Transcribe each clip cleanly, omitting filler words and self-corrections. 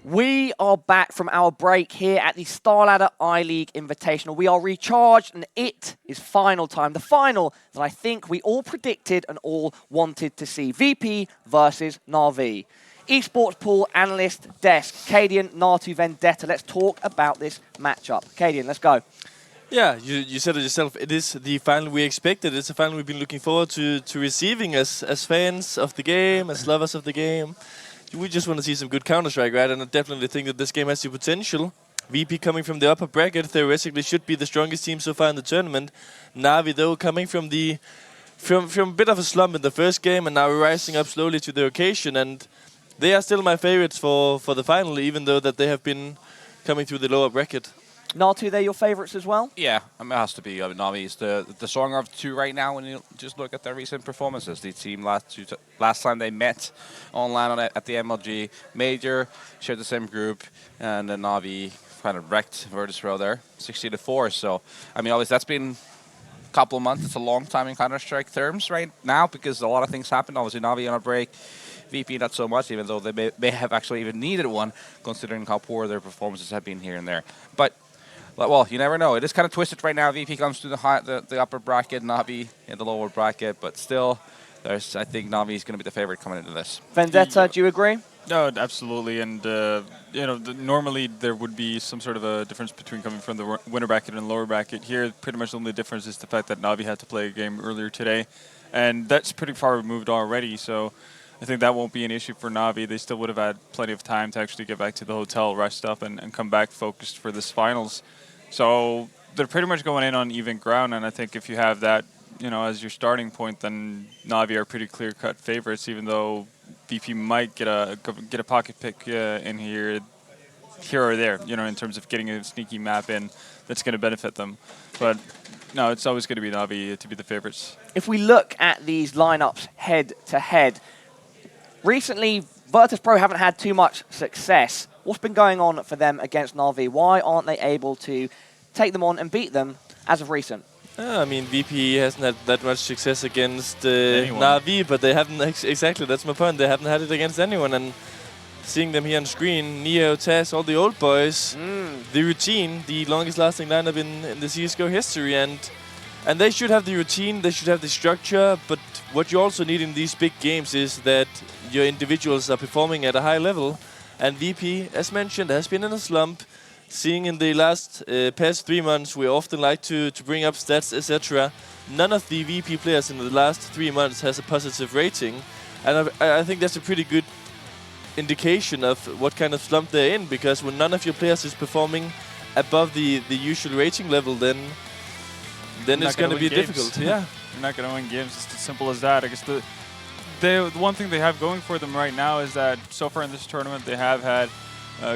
We are back from our break here at the StarLadder I-League Invitational. We are recharged and it is final time. The final that I think we all predicted and all wanted to see. VP versus Navi. Esports pool analyst desk. Cadian, Natus Vendetta. Let's talk about this matchup. Cadian, let's go. Yeah, you said it yourself. It is the final we expected. It's a final we've been looking forward to receiving as fans of the game, as lovers of the game. We just want to see some good Counter-Strike, right? And I definitely think that this game has the potential. VP coming from the upper bracket theoretically should be the strongest team so far in the tournament. Navi, though, coming from a bit of a slump in the first game and now rising up slowly to the occasion. And they are still my favorites for the final, even though that they have been coming through the lower bracket. Natu, they're your favorites as well? Yeah, I mean, it has to be. Navi is the stronger of the two right now when you just look at their recent performances. The team last time they met online at the MLG Major, shared the same group, and then Navi kind of wrecked Virtus.pro there, 60-4. So, I mean, obviously that's been a couple of months. It's a long time in Counter-Strike terms right now because a lot of things happened. Obviously, Navi on a break. VP not so much, even though they may have actually even needed one, considering how poor their performances have been here and there. But well, you never know. It is kind of twisted right now. VP comes to the upper bracket, Navi in the lower bracket, but still, I think Navi is going to be the favorite coming into this. Vendetta, do you agree? No, absolutely. And normally there would be some sort of a difference between coming from the winner bracket and lower bracket. Here, pretty much the only difference is the fact that Navi had to play a game earlier today, and that's pretty far removed already. So I think that won't be an issue for Navi. They still would have had plenty of time to actually get back to the hotel, rest up, and come back focused for this finals. So they're pretty much going in on even ground, and I think if you have that, as your starting point, then Navi are pretty clear-cut favorites. Even though VP might get a pocket pick in here or there, in terms of getting a sneaky map in that's going to benefit them. But no, it's always going to be Navi to be the favorites. If we look at these lineups head-to-head, recently Virtus.pro haven't had too much success. What's been going on for them against Navi? Why aren't they able to take them on and beat them as of recent? I mean, VP hasn't had that much success against Navi, but they haven't, exactly, that's my point, they haven't had it against anyone. And seeing them here on screen, Neo, Taz, all the old boys, the routine, the longest lasting lineup in the CSGO history. And they should have the routine, they should have the structure, but what you also need in these big games is that your individuals are performing at a high level. And VP, as mentioned, has been in a slump. Seeing in the last past 3 months, we often like to bring up stats, etc. None of the VP players in the last 3 months has a positive rating. And I think that's a pretty good indication of what kind of slump they're in, because when none of your players is performing above the usual rating level, then it's going to be difficult. Yeah, you're not going to win games. It's as simple as that. I guess the one thing they have going for them right now is that so far in this tournament they have had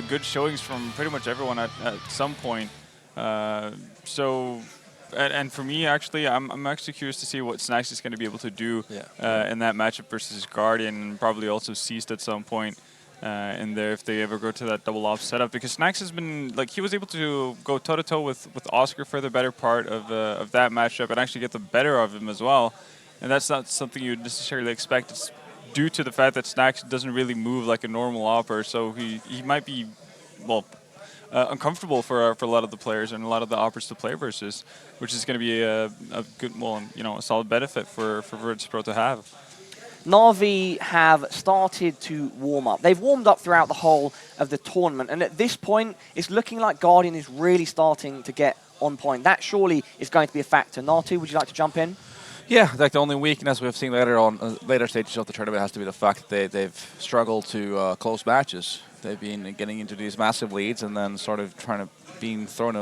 good showings from pretty much everyone at some point. And for me, actually, I'm actually curious to see what Snax is going to be able to do in that matchup versus Guardian, and probably also Seized at some point in there if they ever go to that double off setup. Because Snax has been, he was able to go toe-to-toe with Oscar for the better part of that matchup and actually get the better of him as well. And that's not something you'd necessarily expect. It's due to the fact that Snax doesn't really move like a normal opper, so he might be, uncomfortable for a lot of the players and a lot of the operas to play versus, which is going to be a good, a solid benefit for Virtus.pro to have. Navi have started to warm up. They've warmed up throughout the whole of the tournament, and at this point, it's looking like Guardian is really starting to get on point. That surely is going to be a factor. Natu, would you like to jump in? Yeah, the only weakness we've seen later stages of the tournament has to be the fact that they've struggled to close matches. They've been getting into these massive leads and then sort of being thrown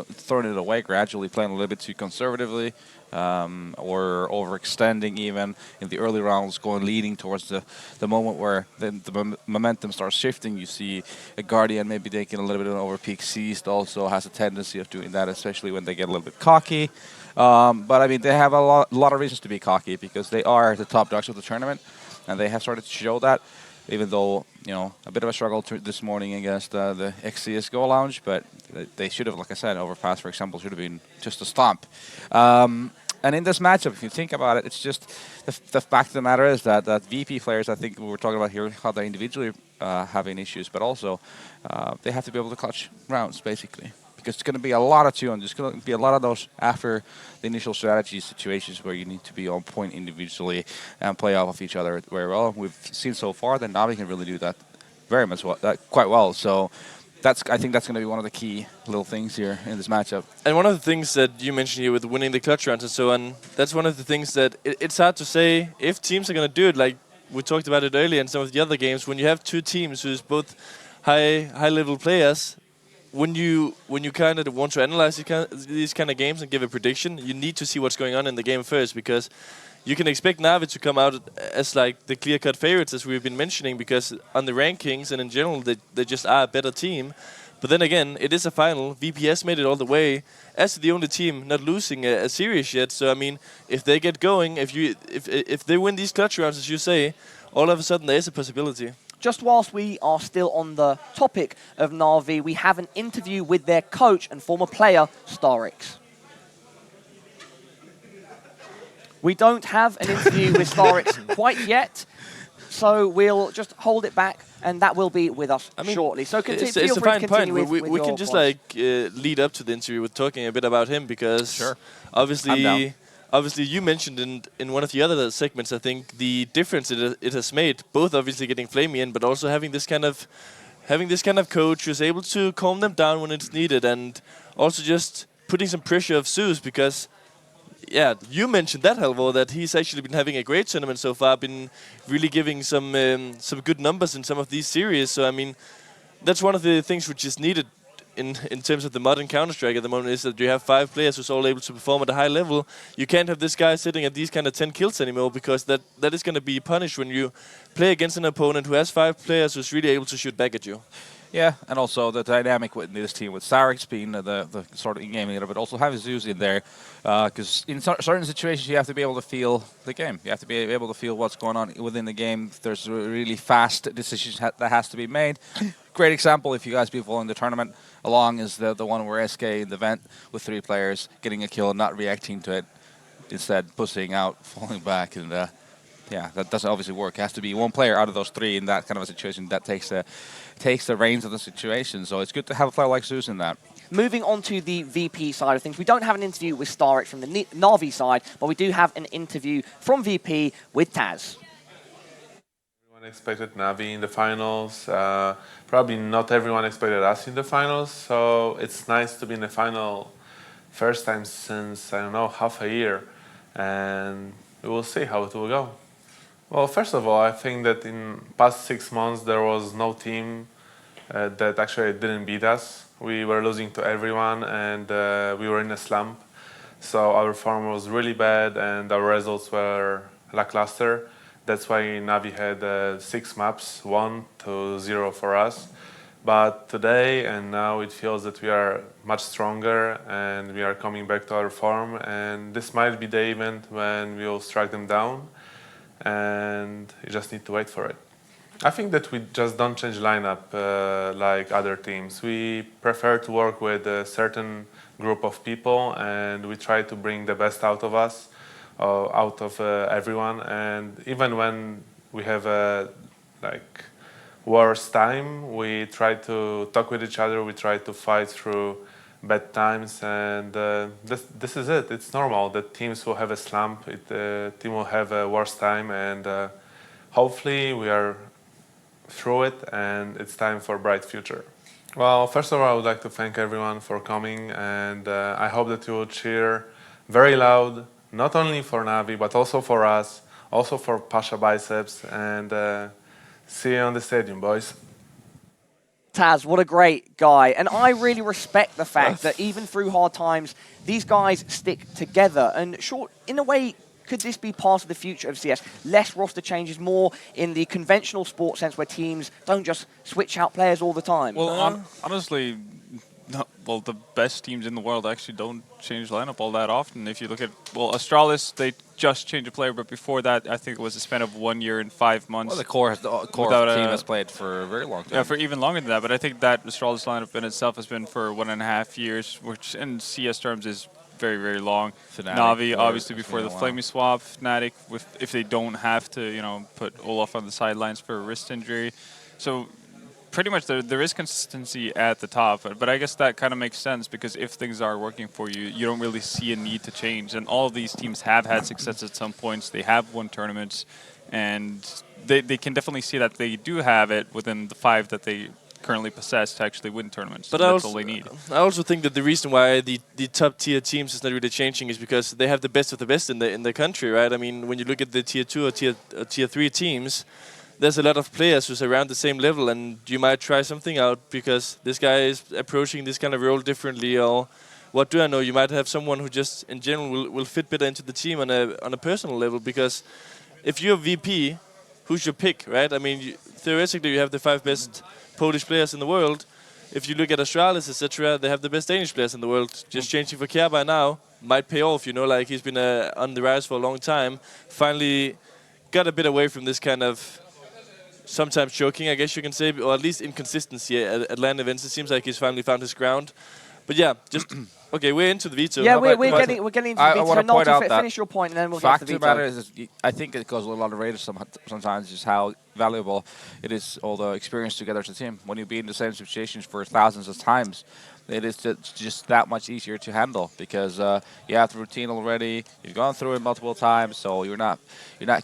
it away gradually, playing a little bit too conservatively, or overextending even in the early rounds, leading towards the moment where the momentum starts shifting. You see a Guardian maybe taking a little bit of an overpeak. Seized also has a tendency of doing that, especially when they get a little bit cocky. But I mean, they have a lot of reasons to be cocky because they are the top dogs of the tournament, and they have started to show that. Even though, a bit of a struggle this morning against the XCSGO Lounge, but they should have, like I said, Overpass, for example, should have been just a stomp. And in this matchup, if you think about it, it's just the fact of the matter is that VP players, I think we were talking about here, how they're individually having issues, but also they have to be able to clutch rounds, basically. Because it's going to be a lot of two-on. There's going to be a lot of those after the initial strategy situations where you need to be on point individually and play off of each other very well. We've seen so far that Navi can really do that very much quite well. So I think that's going to be one of the key little things here in this matchup. And one of the things that you mentioned here with winning the clutch rounds and so on, that's one of the things that it's hard to say if teams are going to do it. Like we talked about it earlier in some of the other games, when you have two teams who's both high-level players. When you kind of want to analyze these kind of games and give a prediction, you need to see what's going on in the game first, because you can expect Navi to come out as like the clear-cut favorites, as we've been mentioning, because on the rankings and in general, they just are a better team. But then again, it is a final. VPS made it all the way as the only team not losing a series yet. So I mean, if they get going, if they win these clutch rounds, as you say, all of a sudden there is a possibility. Just whilst we are still on the topic of Navi, we have an interview with their coach and former player, Starix. We don't have an interview with Starix quite yet, so we'll just hold it back, and that will be with us shortly. So feel free to continue with we can just lead up to the interview with talking a bit about him, because obviously, you mentioned in one of the other segments, I think, the difference it has made, both obviously getting Flamey in, but also having this kind of coach who's able to calm them down when it's needed, and also just putting some pressure of Zeus, because, yeah, you mentioned that, Halvor, that he's actually been having a great tournament so far, been really giving some good numbers in some of these series. So, I mean, that's one of the things which is needed in terms of the modern Counter-Strike at the moment, is that you have 5 players who's all able to perform at a high level. You can't have this guy sitting at these kind of 10 kills anymore, because that is going to be punished when you play against an opponent who has 5 players who's really able to shoot back at you. Yeah, and also the dynamic with this team, with Starix being the sort of in-game leader, but also having Zeus in there, because in certain situations you have to be able to feel the game. You have to be able to feel what's going on within the game. There's really fast decisions that has to be made. Great example, if you guys be following the tournament along, is the one where SK in the vent with 3 players getting a kill and not reacting to it, instead pushing out, falling back, and yeah, that doesn't obviously work. It has to be one player out of those 3 in that kind of a situation that takes the reins of the situation. So it's good to have a player like Zeus in that. Moving on to the VP side of things, we don't have an interview with Starix from the Navi side, but we do have an interview from VP with Taz. Everyone expected Navi in the finals. Probably not everyone expected us in the finals. So it's nice to be in the final, first time since, I don't know, half a year. And we will see how it will go. Well, first of all, I think that in past 6 months there was no team that actually didn't beat us. We were losing to everyone, and we were in a slump. So our form was really bad and our results were lackluster. That's why Navi had 6 maps, 1-0 for us. But today and now it feels that we are much stronger and we are coming back to our form. And this might be the event when we will strike them down. And you just need to wait for it. I think that we just don't change lineup like other teams. We prefer to work with a certain group of people, and we try to bring the best out of us, out of everyone. And even when we have a worse time, we try to talk with each other. We try to fight through bad times, and this is it. It's normal that teams will have a slump. Team will have a worse time, and hopefully we are through it, and it's time for a bright future. Well, first of all, I would like to thank everyone for coming, and I hope that you will cheer very loud, not only for Navi, but also for us, also for Pasha Biceps, and see you on the stadium, boys. Taz, what a great guy. And I really respect the fact that even through hard times, these guys stick together. And sure, in a way, could this be part of the future of CS? Less roster changes, more in the conventional sport sense where teams don't just switch out players all the time. Well, honestly, no, well, the best teams in the world actually don't change lineup all that often. If you look at, well, Astralis, they just changed a player, but before that, I think it was a span of 1 year and 5 months. Well, the core team has played for a very long time. Yeah, for even longer than that. But I think that Astralis lineup in itself has been for 1.5 years, which in CS terms is very, very long. Navi, obviously, before the Flamey swap. Fnatic, if they don't have to, you know, put Olaf on the sidelines for a wrist injury. So pretty much there is consistency at the top, but I guess that kind of makes sense because if things are working for you, you don't really see a need to change. And all of these teams have had success at some points. They have won tournaments, and they can definitely see that they do have it within the 5 that they currently possess to actually win tournaments. But that's all they need. I also think that the reason why the top tier teams is not really changing is because they have the best of the best in the country, right? I mean, when you look at the tier 2 or tier 3 teams, there's a lot of players who's around the same level, and you might try something out because this guy is approaching this kind of role differently, or what do I know? You might have someone who just in general will fit better into the team on a personal level. Because if you're VP, who's your pick, right? I mean, theoretically, you have the 5 best Polish players in the world. If you look at Astralis, etc., they have the best Danish players in the world. Just changing for Kjær by now might pay off, you know, like he's been on the rise for a long time. Finally got a bit away from this kind of sometimes choking, I guess you can say, or at least inconsistency at LAN events. It seems like he's finally found his ground. But yeah, just okay. We're into the veto. Yeah, we're getting into the veto. I want to point out that finish your point, and then we'll get to the veto. Fact of the matter is, I think it goes a little underrated sometimes, just how valuable it is, all the experience together as a team. When you be in the same situations for thousands of times, it is just that much easier to handle because you have the routine already. You've gone through it multiple times, so you're not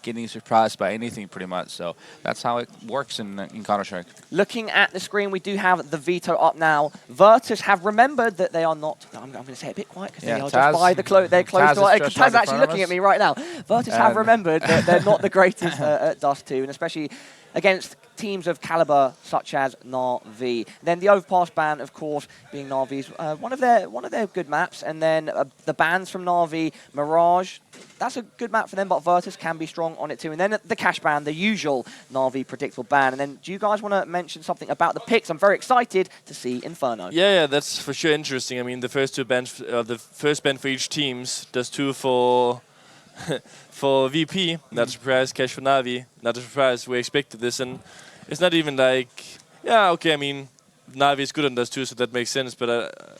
getting surprised by anything pretty much. So that's how it works in Counter-Strike. Looking at the screen, we do have the veto up now. Virtus have remembered that they are not. I'm going to say it a bit quiet because they are just by the they're close to. Taz is actually looking at me right now. Virtus have remembered that they're not the greatest at Dust 2, and especially against teams of caliber such as Navi. Then the overpass ban, of course, being Navi's one of their good maps, and then the bans from Navi, Mirage. That's a good map for them, but Virtus can be strong on it too. And then the cash ban, the usual Navi predictable ban. And then, do you guys want to mention something about the picks? I'm very excited to see Inferno. Yeah, that's for sure interesting. I mean, the first 2 bans, the first ban for each teams does 2 for for VP. Not a surprise. Cash for Navi. Not a surprise. We expected this, and it's not even like, yeah, okay. I mean, Navi is good on those 2, so that makes sense. But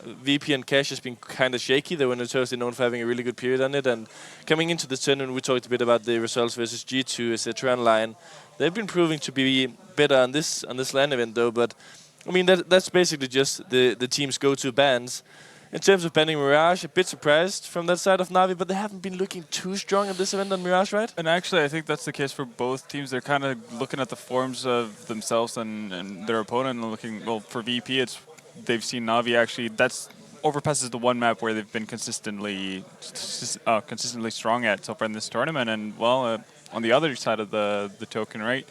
VP and Cash has been kind of shaky. They were notoriously known for having a really good period on it. And coming into the tournament, we talked a bit about the results versus G2, etc. online. They've been proving to be better on this LAN event, though. But I mean, that's basically just the team's go-to bans. In terms of banning Mirage, a bit surprised from that side of Navi, but they haven't been looking too strong at this event on Mirage, right? And actually, I think that's the case for both teams. They're kind of looking at the forms of themselves and their opponent and looking, well, for VP, they've seen Navi actually, that's overpasses the one map where they've been consistently strong at so far in this tournament. And, well, on the other side of the token, right,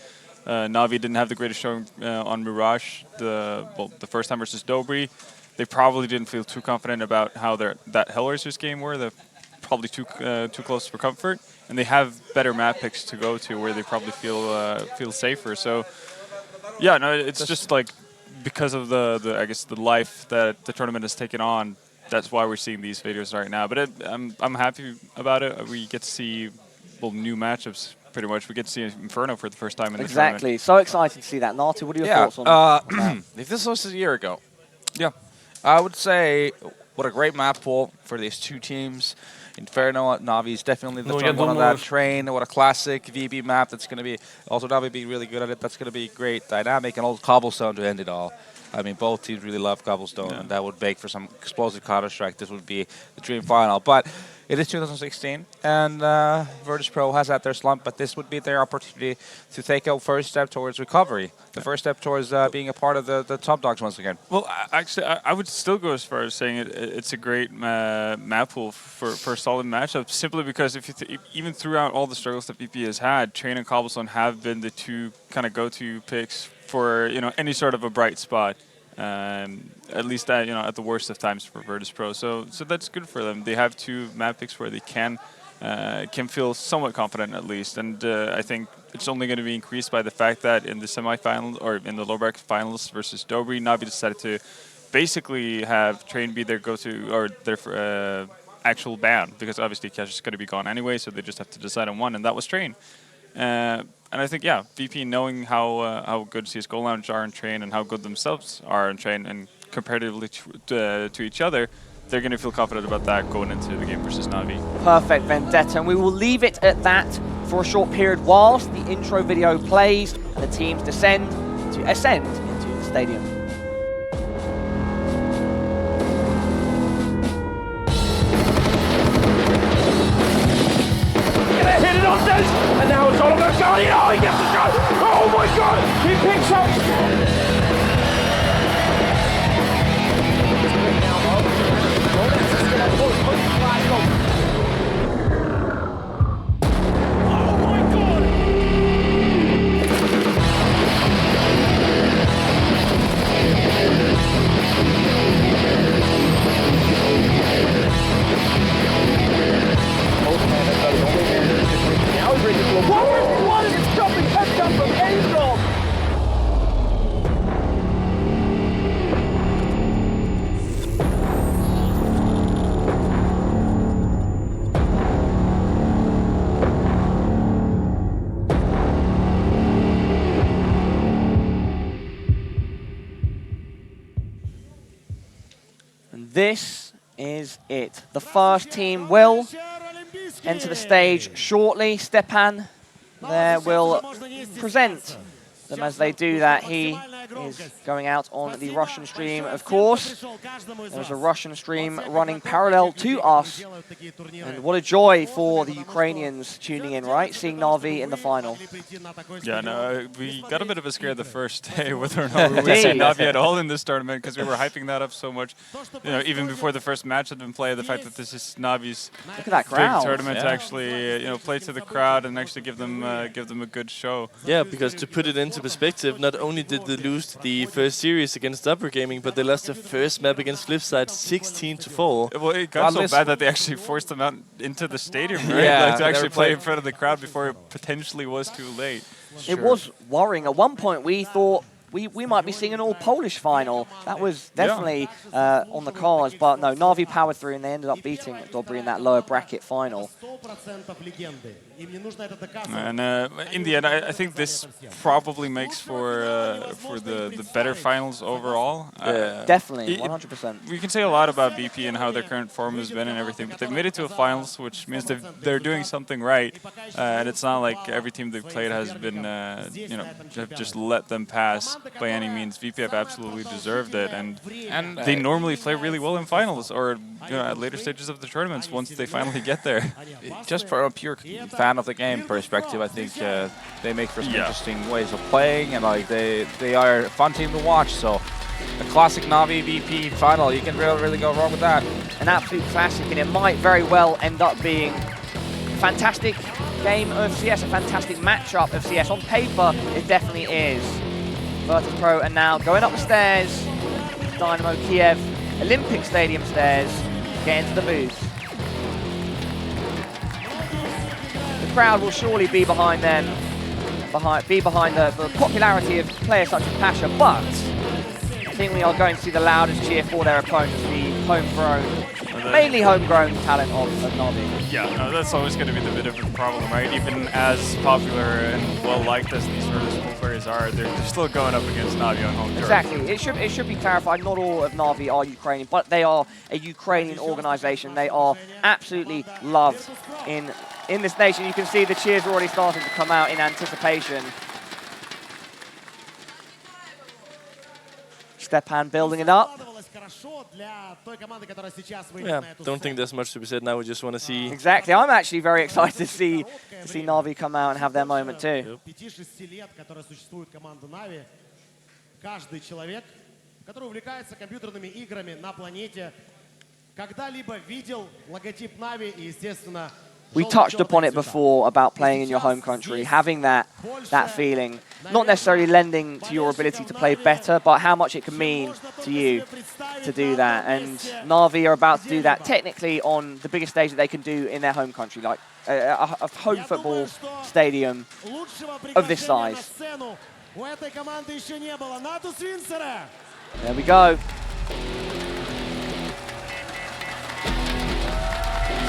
Navi didn't have the greatest showing on Mirage the first time versus Dobry. They probably didn't feel too confident about how that Hellraisers game were. They're probably too close for comfort, and they have better map picks to go to where they probably feel safer. So, yeah, no, it's just like because of the I guess the life that the tournament has taken on. That's why we're seeing these videos right now. But I'm happy about it. We get to see new matchups. Pretty much, we get to see Inferno for the first time in the tournament. Exactly. So excited to see that. Natu, what are your thoughts on that? If this was a year ago, yeah. I would say what a great map pool for these 2 teams. Inferno, Navi is definitely the front one on that train. What a classic VB map that's going to be. Also, Navi being really good at it. That's going to be great dynamic and old Cobblestone to end it all. I mean, both teams really love Cobblestone, and that would make for some explosive Counter-Strike. This would be the dream final. But it is 2016, and Virtus.pro has had their slump, but this would be their opportunity to take a first step towards recovery, the first step towards being a part of the top dogs once again. Well, actually, I would still go as far as saying it's a great map pool for a solid matchup, simply because if you even throughout all the struggles that VP has had, Train and Cobblestone have been the 2 kind of go-to picks for any sort of a bright spot. At least at the worst of times for Virtus.pro. So that's good for them. They have 2 map picks where they can feel somewhat confident at least, and I think it's only going to be increased by the fact that in the semifinals or in the lower bracket finals versus Dobry, Navi decided to basically have Train be their go-to or their actual ban, because obviously Cash is going to be gone anyway, so they just have to decide on one, and that was Train. And I think, yeah, VP knowing how good CSGO Lounge are in Train and how good themselves are in Train and comparatively to each other, they're going to feel confident about that going into the game versus Navi. Perfect, Vendetta. And we will leave it at that for a short period whilst the intro video plays and the teams ascend into the stadium. Hit it on this, and now it's all about Charlie. Oh, he gets the shot. Oh my God, he picks up. What is it stopping? Heads up from Angel. And this is it. The first team will enter the stage shortly. Stepan there will present them as they do that. He is going out on the Russian stream, of course. There's a Russian stream running parallel to us. And what a joy for the Ukrainians tuning in, right? Seeing Navi in the final. Yeah, no, we got a bit of a scare the first day whether or not we would see Navi at all in this tournament, because we were hyping that up so much. Even before the first match had been played, the fact that this is Navi's Look at that crowd. big tournament to actually play to the crowd and actually give them a good show. Yeah, because to put it into perspective, not only did they lose the first series against Upper Gaming, but they lost the first map against Flipside 16-4. Well, it got so bad that they actually forced them out into the stadium, right? Yeah, like to actually play in front of the crowd before it potentially was too late. It was worrying. At one point, we thought we might be seeing an all-Polish final. That was definitely on the cards, but no, Navi powered through and they ended up beating Dobry in that lower bracket final. And in the end, I think this probably makes for the better finals overall. Definitely, 100%. We can say a lot about BP and how their current form has been and everything, but they've made it to a finals, which means they're doing something right. And it's not like every team they've played has been, have just let them pass by any means. VP have absolutely deserved it, and they normally play really well in finals or at later stages of the tournaments once they finally get there. Just from a pure fan of the game perspective, I think they make for some interesting ways of playing, and like they are a fun team to watch. So a classic Navi VP final, you can really go wrong with that. An absolute classic, and it might very well end up being a fantastic game of CS, a fantastic matchup of CS. On paper, it definitely is. Virtus.pro are now going up the stairs. Dynamo Kiev Olympic Stadium stairs, get into the booth. The crowd will surely be behind them, behind the popularity of players such as Pasha, but I think we are going to see the loudest cheer for their opponents, the mainly homegrown talent of Navi. Yeah, no, that's always going to be the bit of a problem, right? Even as popular and well-liked as these sort of school players are, they're still going up against Navi on home turf. Exactly. It should be clarified, not all of Navi are Ukrainian, but they are a Ukrainian organization. They are absolutely loved in this nation. You can see the cheers are already starting to come out in anticipation. Stepan building it up. Yeah, don't think there's much to be said now. We just want to see. Exactly. I'm actually very excited to see Navi come out and have their moment too. Каждый человек, который увлекается компьютерными играми на планете, когда-либо видел логотип Navi и, естественно, We touched upon it before about playing in your home country, having that feeling, not necessarily lending to your ability to play better, but how much it can mean to you to do that. And Navi are about to do that technically on the biggest stage that they can do in their home country, like a home football stadium of this size. There we go.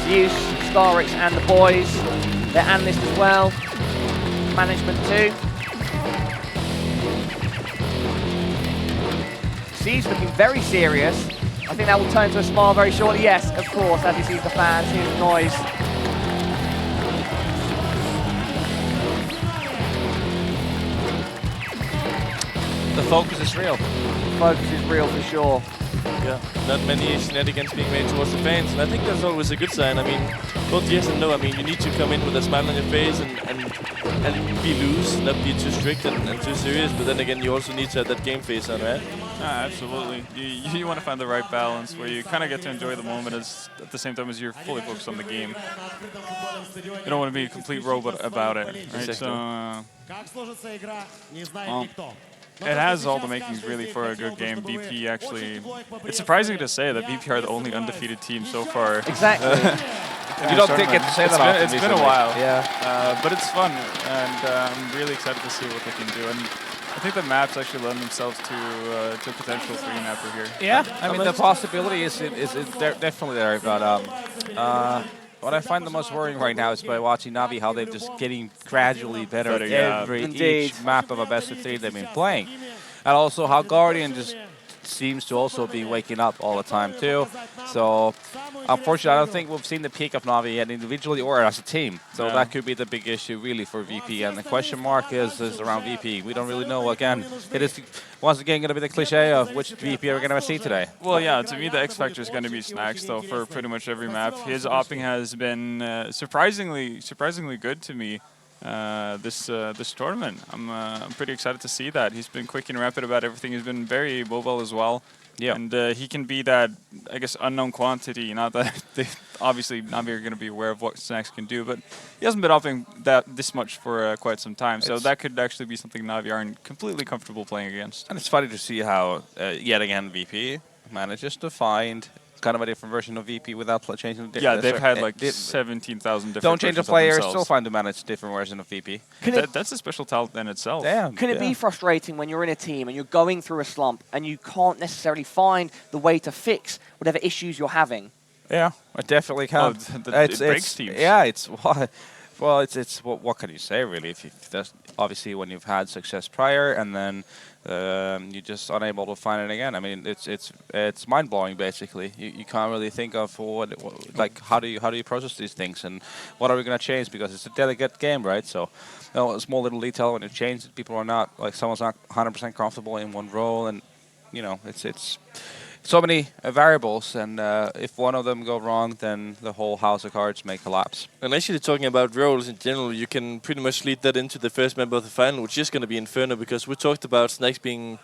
Zeus, Starix and the boys. Their analyst as well. Management too. Zeus looking very serious. I think that will turn to a smile very shortly. Yes, of course, as he sees the fans, hears the noise. The focus is real. Focus is real for sure. Yeah, not many shenanigans being made towards the fans, and I think that's always a good sign. I mean, both yes and no. I mean, you need to come in with a smile on your face and be loose, not be too strict and too serious, but then again, you also need to have that game face on, right? Absolutely. You want to find the right balance where you kind of get to enjoy the moment at the same time as you're fully focused on the game. You don't want to be a complete robot about it, right? Exactly. So, it has all the makings really for a good game. VP actually, it's surprising to say that VP are the only undefeated team so far. Exactly. You don't think get to say that often. It's been a while. Yeah. But it's fun, and I'm really excited to see what they can do. And I think the maps actually lend themselves to a potential 3-mapper here. Yeah, I mean, the possibility is definitely there, but what I find the most worrying right now is by watching Navi, how they're just getting gradually better at each map of a best of 3 they've been playing. And also how Guardian just seems to also be waking up all the time too. So unfortunately, I don't think we've seen the peak of Navi yet individually or as a team. So that could be the big issue really for VP. And the question mark is around VP. We don't really know. Again, it is once again going to be the cliche of which VP are we going to see today. Well, yeah, to me the X factor is going to be Snacks though for pretty much every map. His opping has been surprisingly good to me. This tournament. I'm pretty excited to see that. He's been quick and rapid about everything. He's been very mobile as well. Yeah. And he can be that, I guess, unknown quantity. Not that they obviously Navi are going to be aware of what Snacks can do, but he hasn't been upping this much for quite some time. So that could actually be something Navi aren't completely comfortable playing against. And it's funny to see how, yet again, VP manages to find kind of a different version of VP without changing the they've had like 17,000 different don't change the player, still find to manage different version of VP. That's a special talent in itself. Yeah. Can it be frustrating when you're in a team and you're going through a slump and you can't necessarily find the way to fix whatever issues you're having? Yeah, it definitely can. It breaks teams. Yeah, it's what can you say really? If that's obviously when you've had success prior and then you're just unable to find it again. I mean, it's mind blowing basically. You can't really think of like how do you process these things and what are we gonna change because it's a delicate game, right? So, a small little detail when you change it, people are not like someone's not 100% comfortable in one role, and it's so many variables, and if one of them go wrong, then the whole house of cards may collapse. And actually talking about roles in general, you can pretty much lead that into the first member of the final, which is going to be Inferno, because we talked about Snacks being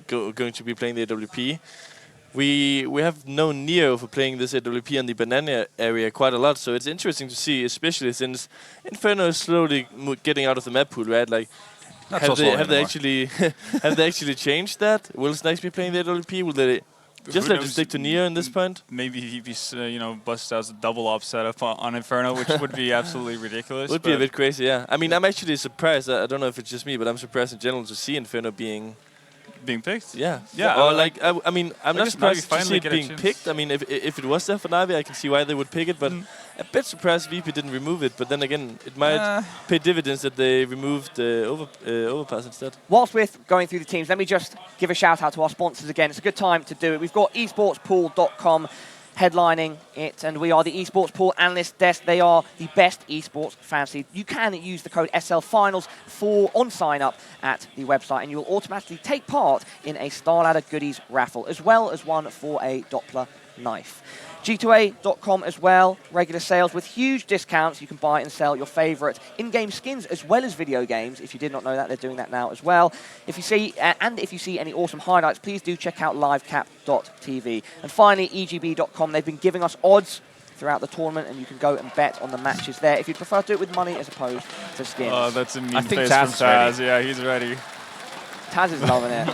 going to be playing the AWP. We have known Neo for playing this AWP on the banana area quite a lot, so it's interesting to see, especially since Inferno is slowly getting out of the map pool, right? Like, have they actually changed that? Will Snacks be playing the AWP? Will they just let him stick to Neo in this point? Maybe VP's busts out a double op setup on Inferno, which would be absolutely ridiculous. Would be a bit crazy, yeah. I mean, I'm actually surprised. I don't know if it's just me, but I'm surprised in general to see Inferno being picked. Yeah. Yeah. Or like, I mean, I'm not surprised to see it being picked. I mean, if it was there for Navi, I can see why they would pick it, but a bit surprised VP didn't remove it. But then again, it might pay dividends that they removed the overpass instead. Whilst we're going through the teams, let me just give a shout out to our sponsors again. It's a good time to do it. We've got esportspool.com headlining it, and we are the esports pool analyst desk. They are the best esports fantasy. You can use the code SLFinals on sign up at the website, and you'll automatically take part in a Star Ladder goodies raffle, as well as one for a Doppler knife. G2A.com as well, regular sales with huge discounts. You can buy and sell your favorite in-game skins as well as video games. If you did not know that, they're doing that now as well. If you see any awesome highlights, please do check out livecap.tv. And finally, EGB.com. They've been giving us odds throughout the tournament, and you can go and bet on the matches there if you'd prefer to do it with money as opposed to skins. Oh, that's a mean I think face Taz from is ready. Taz. Yeah, he's ready. Taz is loving it.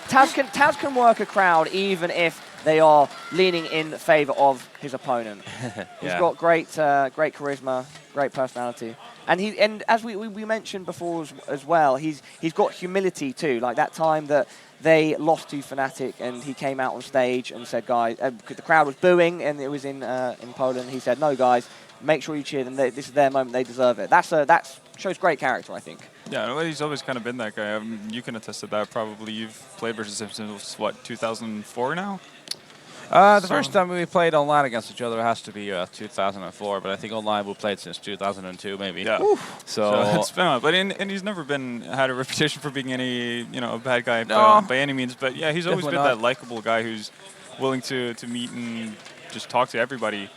Taz can work a crowd even if they are leaning in favor of his opponent. He's got great charisma, great personality. And as we mentioned before as well, he's got humility too. Like that time that they lost to Fnatic and he came out on stage and said, guys, because the crowd was booing and it was in Poland, he said, no guys, make sure you cheer them. This is their moment, they deserve it. That shows great character, I think. Yeah, well, he's always kind of been that guy. You can attest to that probably. You've played versus him since, what, 2004 now? The first time we played online against each other has to be 2004, but I think online we played since 2002 maybe. Yeah. So it's been on. But and he's never had a reputation for being any a bad guy by any means. But yeah, he's always been that likable guy who's willing to meet and just talk to everybody.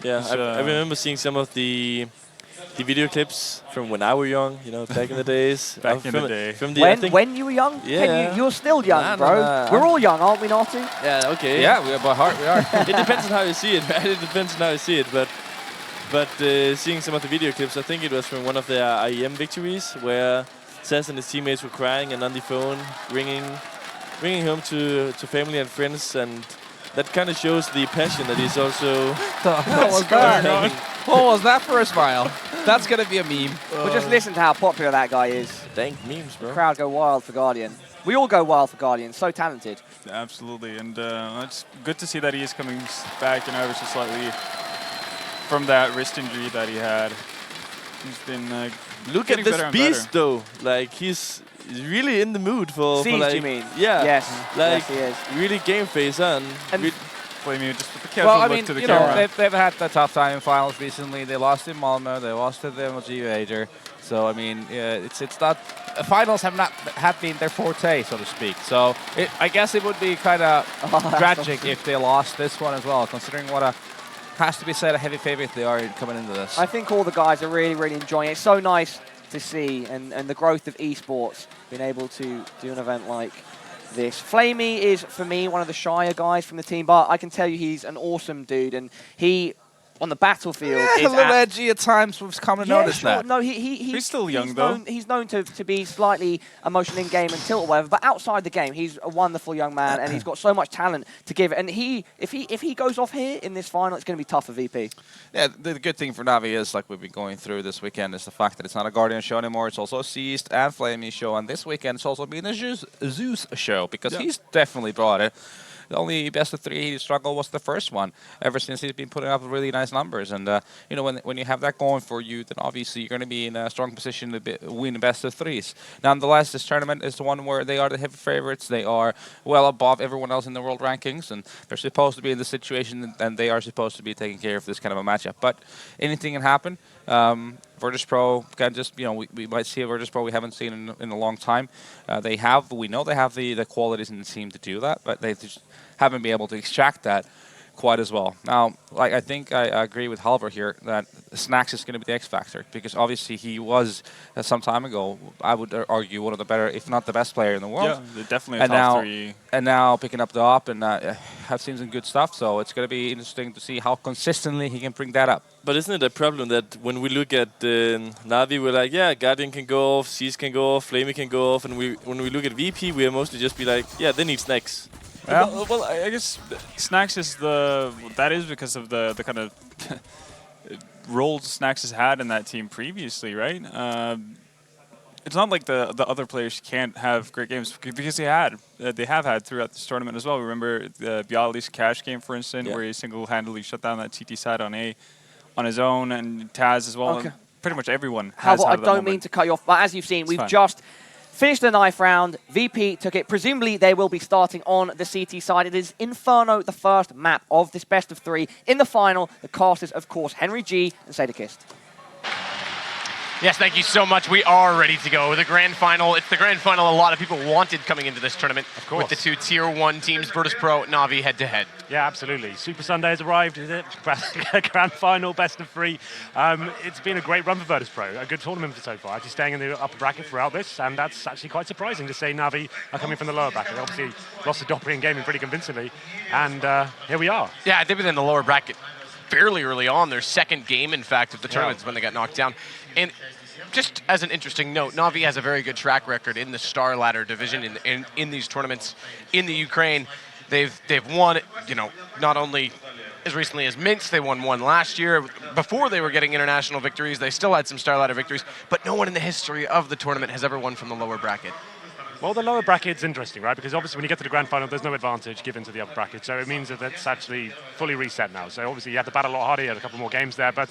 Yeah, I remember seeing some of the video clips from when I was young, back in the days. Back in the day. From the, when you were young? Yeah. You're still young, bro. Nah. We're all young, aren't we, Natu? Yeah, okay. Yeah, by heart we are. It depends on how you see it, man. It depends on how you see it. But seeing some of the video clips, I think it was from one of their IEM victories where Taz and his teammates were crying and on the phone, ringing home to family and friends, and that kind of shows the passion that he's also. What was that for a smile? That's gonna be a meme. But just listen to how popular that guy is. Dang memes, bro. The crowd go wild for Guardian. We all go wild for Guardian. So talented. Absolutely, and it's good to see that he is coming back, ever so slightly from that wrist injury that he had. He's been look at this beast, though. Like he's really in the mood for Siege, you mean? Yeah. Yes. Like yes, he is. really game face on. Just with the casual look to the camera. They've had a tough time in finals recently. They lost in Malmö. They lost to the MLG major. So I mean, it's not. Finals have been their forte, so to speak. So I guess it would be kind of tragic if they lost this one as well, considering what has to be said a heavy favorite they are coming into this. I think all the guys are really, really enjoying it. It's so nice to see, and the growth of esports, being able to do an event like this. Flamey is, for me, one of the shyer guys from the team, but I can tell you he's an awesome dude, and he, on the battlefield, is a little edgy at times. We've come to notice that. No, he's still young, though. He's known to be slightly emotional in game and tilt or whatever, but outside the game, he's a wonderful young man, and he's got so much talent to give it. And if he goes off here in this final, it's going to be tough for VP. Yeah, the good thing for Navi is, like we've been going through this weekend, is the fact that it's not a Guardian show anymore. It's also a Seized and Flamey show, and this weekend it's also been a Zeus show, because he's definitely brought it. The only best of three he struggled was the first one, ever since he's been putting up really nice numbers. And when you have that going for you, then obviously you're going to be in a strong position to win best of threes. Nonetheless, this tournament is the one where they are the heavy favorites. They are well above everyone else in the world rankings, and they're supposed to be in the situation, and they are supposed to be taking care of this kind of a matchup. But anything can happen. Virtus.pro can just, we might see a Virtus.pro we haven't seen in a long time. We know they have the qualities in the team to do that, but they just haven't been able to extract that quite as well. Now, I think I agree with Halvor here that Snacks is going to be the X factor, because obviously he was some time ago, I would argue, one of the better, if not the best player in the world. Yeah, they're definitely a top three. And now picking up the up and have seen some good stuff, so it's going to be interesting to see how consistently he can bring that up. But isn't it a problem that when we look at Navi, we're like, yeah, Guardian can go off, Seas can go off, Flamey can go off, and when we look at VP, we are mostly just be like, yeah, they need Snacks. Well, I guess Snacks is that is because of the kind of roles Snacks has had in that team previously, right? It's not like the other players can't have great games, because they have had throughout this tournament as well. Remember the Bialy's Cash game, for instance, where he single-handedly shut down that CT side on A on his own, and Taz as well. Okay. And pretty much everyone has I had that don't moment. mean to cut you off, but as you've seen, we've just finished the knife round. VP took it. Presumably, they will be starting on the CT side. It is Inferno, the first map of this best of three. In the final, the cast is, of course, Henry G and Sadakist. Yes, thank you so much. We are ready to go. The grand final. It's the grand final a lot of people wanted coming into this tournament. Of course. With the two Tier 1 teams, Virtus.pro, Navi, head-to-head. Yeah, absolutely. Super Sunday has arrived, is it? Grand final, best of three. It's been a great run for Virtus.pro. A good tournament so far. Actually staying in the upper bracket throughout this, and that's actually quite surprising to say Navi are coming from the lower bracket. They obviously lost to Doppri in gaming pretty convincingly, and here we are. Yeah, they've been in the lower bracket fairly early on, their second game, in fact, of the tournament when they got knocked down. And just as an interesting note, Navi has a very good track record in the Star Ladder division in these tournaments in the Ukraine. They've won, you know, not only as recently as Minsk, they won one last year. Before they were getting international victories, they still had some Star Ladder victories, but no one in the history of the tournament has ever won from the lower bracket. Well, the lower bracket's interesting, right? Because obviously when you get to the grand final, there's no advantage given to the upper bracket. So it means that it's actually fully reset now. So obviously you have to battle a lot harder. You had a couple more games there. But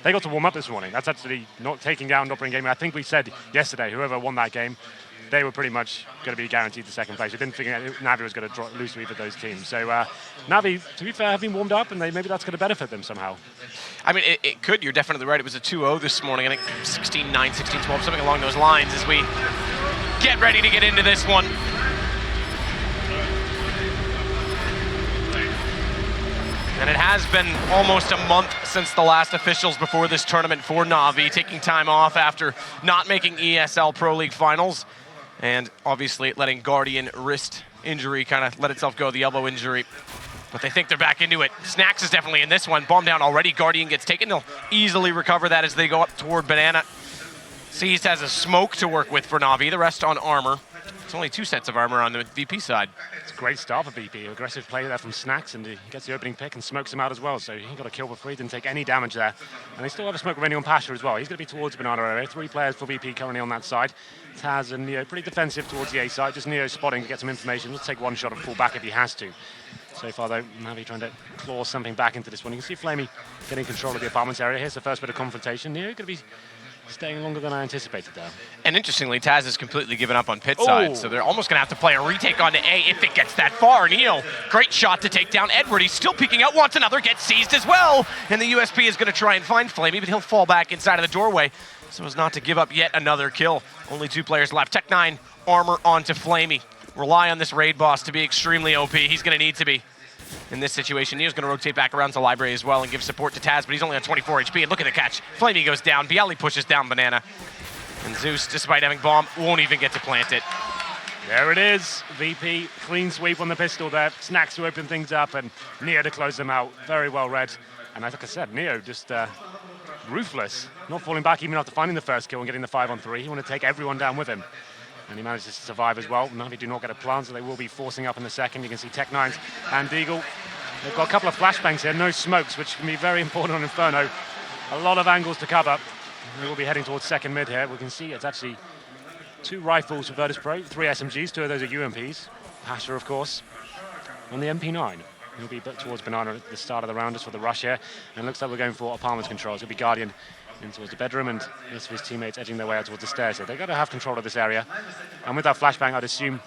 they got to warm up this morning. That's actually not taking down, not bringing game. I think we said yesterday, whoever won that game, they were pretty much going to be guaranteed the second place. We didn't think Navi was going to lose to either of those teams. So Navi, to be fair, have been warmed up, and maybe that's going to benefit them somehow. I mean, it could. You're definitely right. It was a 2-0 this morning. I think 16-9, 16-12, something along those lines as we get ready to get into this one. And it has been almost a month since the last officials before this tournament for Navi, taking time off after not making ESL Pro League finals. And obviously letting Guardian wrist injury kind of let itself go, the elbow injury. But they think they're back into it. Snacks is definitely in this one. Bomb down already. Guardian gets taken. They'll easily recover that as they go up toward Banana. Seized has a smoke to work with for Navi, the rest on armor. It's only 2 sets of armor on the VP side. It's a great start for VP. Aggressive play there from Snacks, and he gets the opening pick and smokes him out as well. So he got a kill for free, didn't take any damage there. And they still have a smoke remaining on Pasha as well. He's going to be towards Banana area. 3 players for VP currently on that side. Taz and Neo pretty defensive towards the A side. Just Neo spotting to get some information. He'll take one shot and pull back if he has to. So far, though, Navi trying to claw something back into this one. You can see Flamey getting control of the apartments area. Here's the first bit of confrontation. Neo going to be staying longer than I anticipated there. And interestingly, Taz has completely given up on pit side, so they're almost going to have to play a retake onto A if it gets that far. Neo, great shot to take down Edward. He's still peeking out, wants another, gets seized as well. And the USP is going to try and find Flamey, but he'll fall back inside of the doorway so as not to give up yet another kill. Only 2 players left. Tech9, armor onto Flamey. Rely on this raid boss to be extremely OP. He's going to need to be. In this situation, Neo's going to rotate back around to Library as well and give support to Taz, but he's only on 24 HP. And look at the catch. Flamey goes down. Bialy pushes down Banana. And Zeus, despite having bomb, won't even get to plant it. There it is. VP, clean sweep on the pistol there. Snacks to open things up, and Neo to close them out. Very well read. And like I said, Neo just ruthless. Not falling back even after finding the first kill and getting the 5-on-3. He want to take everyone down with him. And he manages to survive as well. Navi do not get a plant, so they will be forcing up in the second. You can see Tech9's and Deagle. They've got a couple of flashbangs here, no smokes, which can be very important on Inferno. A lot of angles to cover. We will be heading towards second mid here. We can see it's actually 2 rifles for Virtus.pro, 3 SMGs, 2 of those are UMPs. Pasha, of course, on the MP9. He'll be towards Banana at the start of the round just for the rush here. And it looks like we're going for apartments controls. It'll be Guardian in towards the bedroom, and this of his teammates edging their way out towards the stairs. So they've got to have control of this area. And with that flashbang, I'd assume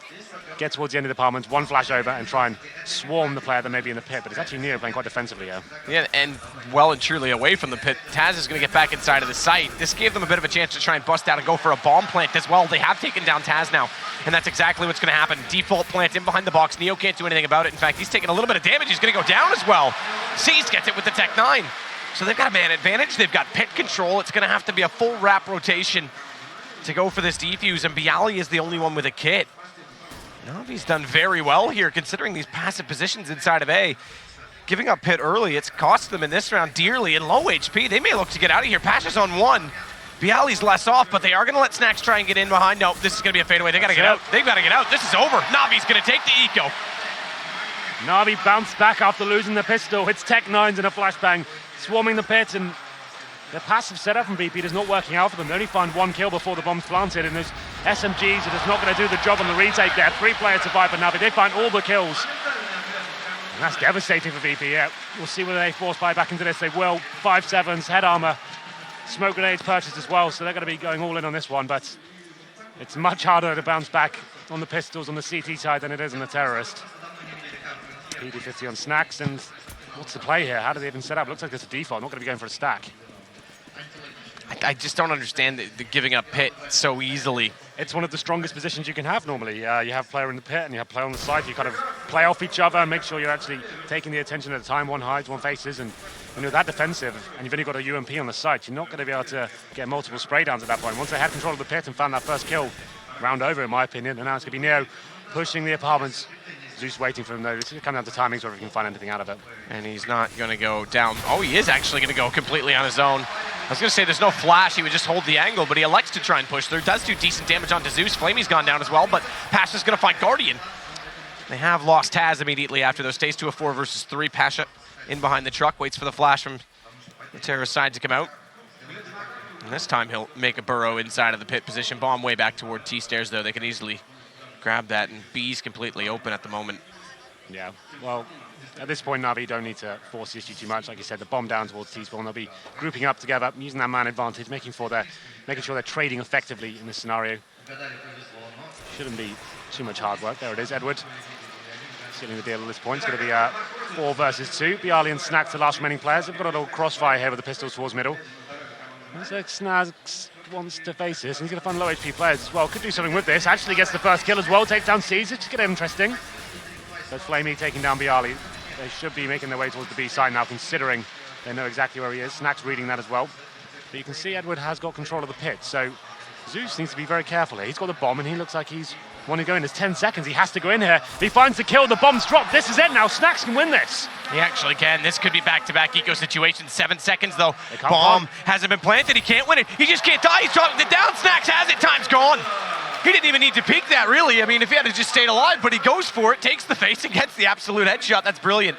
get towards the end of the apartment, 1 flash over, and try and swarm the player that may be in the pit. But it's actually Neo playing quite defensively here. Yeah, and well and truly away from the pit. Taz is going to get back inside of the site. This gave them a bit of a chance to try and bust out and go for a bomb plant as well. They have taken down Taz now, and that's exactly what's going to happen. Default plant in behind the box. Neo can't do anything about it. In fact, he's taking a little bit of damage. He's going to go down as well. Seized gets it with the Tech9. So they've got a man advantage. They've got pit control. It's going to have to be a full wrap rotation to go for this defuse, and Bialy is the only one with a kit. Navi's done very well here, considering these passive positions inside of A. Giving up pit early, it's cost them in this round dearly. In low HP, they may look to get out of here. Pasha's on 1. Bialy's less off, but they are going to let Snacks try and get in behind. No, this is going to be a fadeaway. They got to get out. They've got to get out. This is over. Navi's going to take the eco. Navi bounced back after losing the pistol. It's Tech9's in a flashbang, swarming the pit, and the passive setup from VP is not working out for them. They only find 1 kill before the bomb's planted, and there's SMGs that is not going to do the job on the retake there. 3 players survive for Navi. They find all the kills. And that's devastating for VP, yeah. We'll see whether they force buy back into this. They will. 5-7s, head armor, smoke grenades purchased as well, so they're going to be going all in on this one, but it's much harder to bounce back on the pistols on the CT side than it is on the terrorist. PD50 on Snacks, and what's the play here? How do they even set up? Looks like it's a default, not going to be going for a stack. I just don't understand the giving up pit so easily. It's one of the strongest positions you can have normally. You have player in the pit and you have player on the side. You kind of play off each other and make sure you're actually taking the attention at a time. 1 hides, 1 faces, and when you're that defensive and you've only got a UMP on the site, you're not going to be able to get multiple spray downs at that point. Once they had control of the pit and found that first kill, round over in my opinion, and now it's going to be Neo pushing the apartments Zeus waiting for him though. It's going to come down to timings whether he can find anything out of it. And he's not going to go down. Oh, he is actually going to go completely on his own. I was going to say there's no flash. He would just hold the angle, but he elects to try and push through. Does do decent damage onto Zeus. Flamey's gone down as well, but Pasha's going to find Guardian. They have lost Taz immediately after those. Stays to a 4 versus 3. Pasha in behind the truck, waits for the flash from the terrorist side to come out. And this time he'll make a burrow inside of the pit position. Bomb way back toward T-stairs though. They can easily grab that, and B's completely open at the moment. Yeah, well, at this point, Navi don't need to force the issue too much. Like you said, the bomb down towards T-spawn. They'll be grouping up together, using that man advantage, making sure they're trading effectively in this scenario. Shouldn't be too much hard work. There it is, Edward. Sealing the deal at this point. It's going to be 4 versus 2. Bialy and Snacks, the last remaining players. They've got a little crossfire here with the pistols towards middle. Looks like Snaz wants to face this, and he's going to find low HP players as well. Could do something with this. Actually gets the first kill as well. Takes down Caesar. Just get interesting. But Flamey taking down Bialy. They should be making their way towards the B side now, considering they know exactly where he is. Snacks reading that as well. But you can see Edward has got control of the pit, so Zeus needs to be very careful here. He's got the bomb, and he looks like he's wanting to go in. There's 10 seconds. He has to go in here. He finds the kill. The bomb's dropped. This is it now. Snacks can win this. He actually can. This could be back-to-back eco situations. 7 seconds, though. Bomb hasn't been planted. He can't win it. He just can't die. He's dropping it down. Snacks has it. Time's gone. He didn't even need to peek that, really. I mean, if he had to just stayed alive, but he goes for it, takes the face, and gets the absolute headshot. That's brilliant.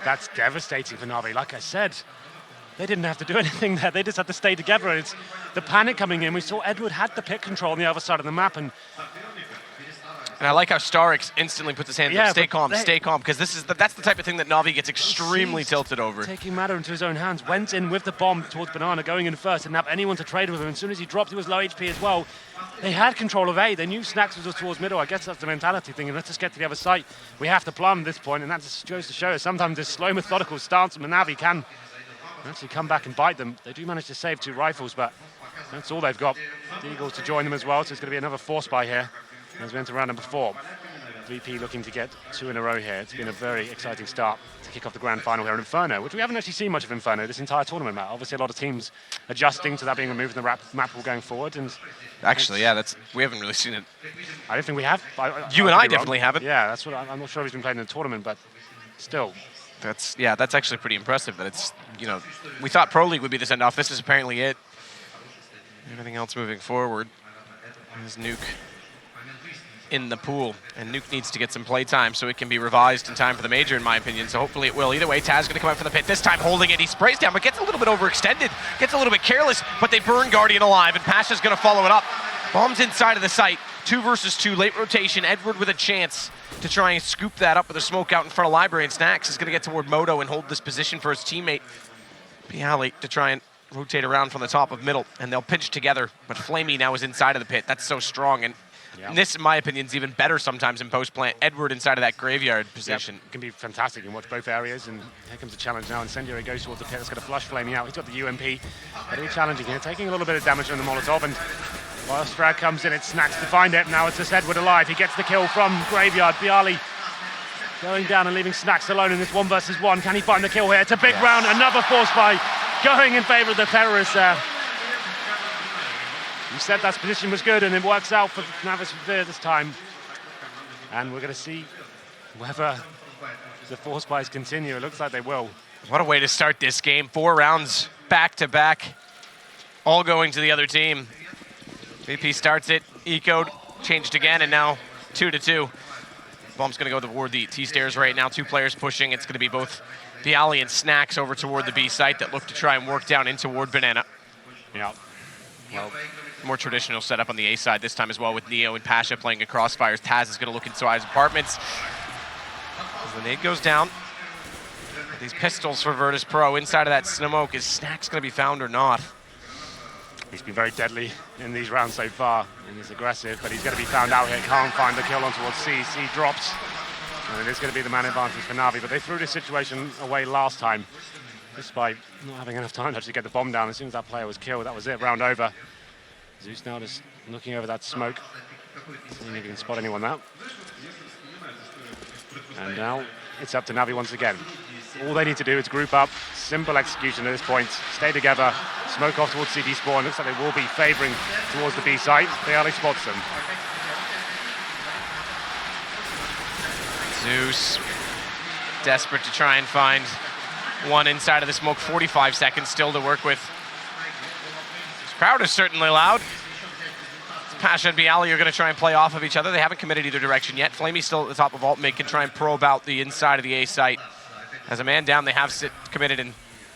That's devastating for Navi. Like I said, they didn't have to do anything there. They just had to stay together. And it's the panic coming in. We saw Edward had the pit control on the other side of the map, and I like how Starix instantly puts his hands up. Stay calm, because that's the type of thing that Navi gets extremely tilted over. Taking matter into his own hands, went in with the bomb towards Banana, going in first, and didn't have anyone to trade with him. As soon as he dropped, he was low HP as well. They had control of A. They knew Snacks was towards middle. I guess that's the mentality thing. And let's just get to the other side. We have to plumb this point, and that just goes to show us sometimes this slow, methodical stance from Navi can actually come back and bite them. They do manage to save 2 rifles, but that's all they've got. The Eagles to join them as well, so it's going to be another force buy here as we enter round number 4. VP looking to get 2 in a row here. It's been a very exciting start to kick off the grand final here in Inferno, which we haven't actually seen much of Inferno this entire tournament, Matt. Obviously, a lot of teams adjusting to that being removed from the map pool going forward. And actually, yeah, we haven't really seen it. I don't think we have. You and I definitely haven't. Yeah, that's what I'm not sure if he's been playing in the tournament, but still. That's actually pretty impressive. That it's, we thought Pro League would be the send-off. This is apparently it. Everything else moving forward is Nuke in the pool, and Nuke needs to get some play time so it can be revised in time for the major, in my opinion, so hopefully it will. Either way, Taz going to come out from the pit, this time holding it. He sprays down, but gets a little bit overextended, gets a little bit careless, but they burn Guardian alive, and Pasha's going to follow it up. Bombs inside of the site, 2 versus 2, late rotation. Edward with a chance to try and scoop that up with a smoke out in front of Library, and Snacks is going to get toward Moto and hold this position for his teammate, Bialy, to try and rotate around from the top of middle, and they'll pinch together, but Flamey now is inside of the pit. That's so strong, and this, in my opinion, is even better sometimes in post-plant. Edward inside of that graveyard position. Can be fantastic. You can watch both areas, and here comes the challenge now. Incendiary goes towards the pit. That's going to flush Flamey out. He's got the UMP. Very challenging here, taking a little bit of damage from the Molotov, and while Strad comes in, it Snacks to find it. Now it's just Edward alive. He gets the kill from Graveyard. Bialy going down and leaving Snacks alone in this 1 versus 1. Can he find the kill here? It's a big round. Another force buy going in favor of the terrorists there. You said that position was good, and it works out for Natus Vincere this time. And we're going to see whether the force buys continue. It looks like they will. What a way to start this game. 4 rounds back-to-back, all going to the other team. VP starts it, ecoed, changed again, and now 2-2. Bomb's going to go toward the T-stairs right now. 2 players pushing. It's going to be both Bialy and Snacks over toward the B site that look to try and work down in toward Banana. Yeah. Well, more traditional setup on the A side this time as well, with Neo and Pasha playing at crossfires. Taz is going to look inside his apartments. As the nade goes down, these pistols for Virtus.pro inside of that smoke. Is Snacks going to be found or not? He's been very deadly in these rounds so far, and he's aggressive, but he's going to be found out here. Can't find the kill on towards C. C drops, and it is going to be the man advantage for Navi, but they threw this situation away last time, just by not having enough time to actually get the bomb down. As soon as that player was killed, that was it, round over. Zeus now just looking over that smoke, seeing if he can spot anyone now. And now it's up to Navi once again. All they need to do is group up, simple execution at this point, stay together, smoke off towards CD spawn. Looks like they will be favouring towards the B site. Bialy spots them. Zeus, desperate to try and find one inside of the smoke. 45 seconds still to work with. This crowd is certainly loud. Pasha and Bialy are going to try and play off of each other. They haven't committed either direction yet. Flamey's still at the top of vault. Mid can try and probe out the inside of the A site. As a man down, they have committed and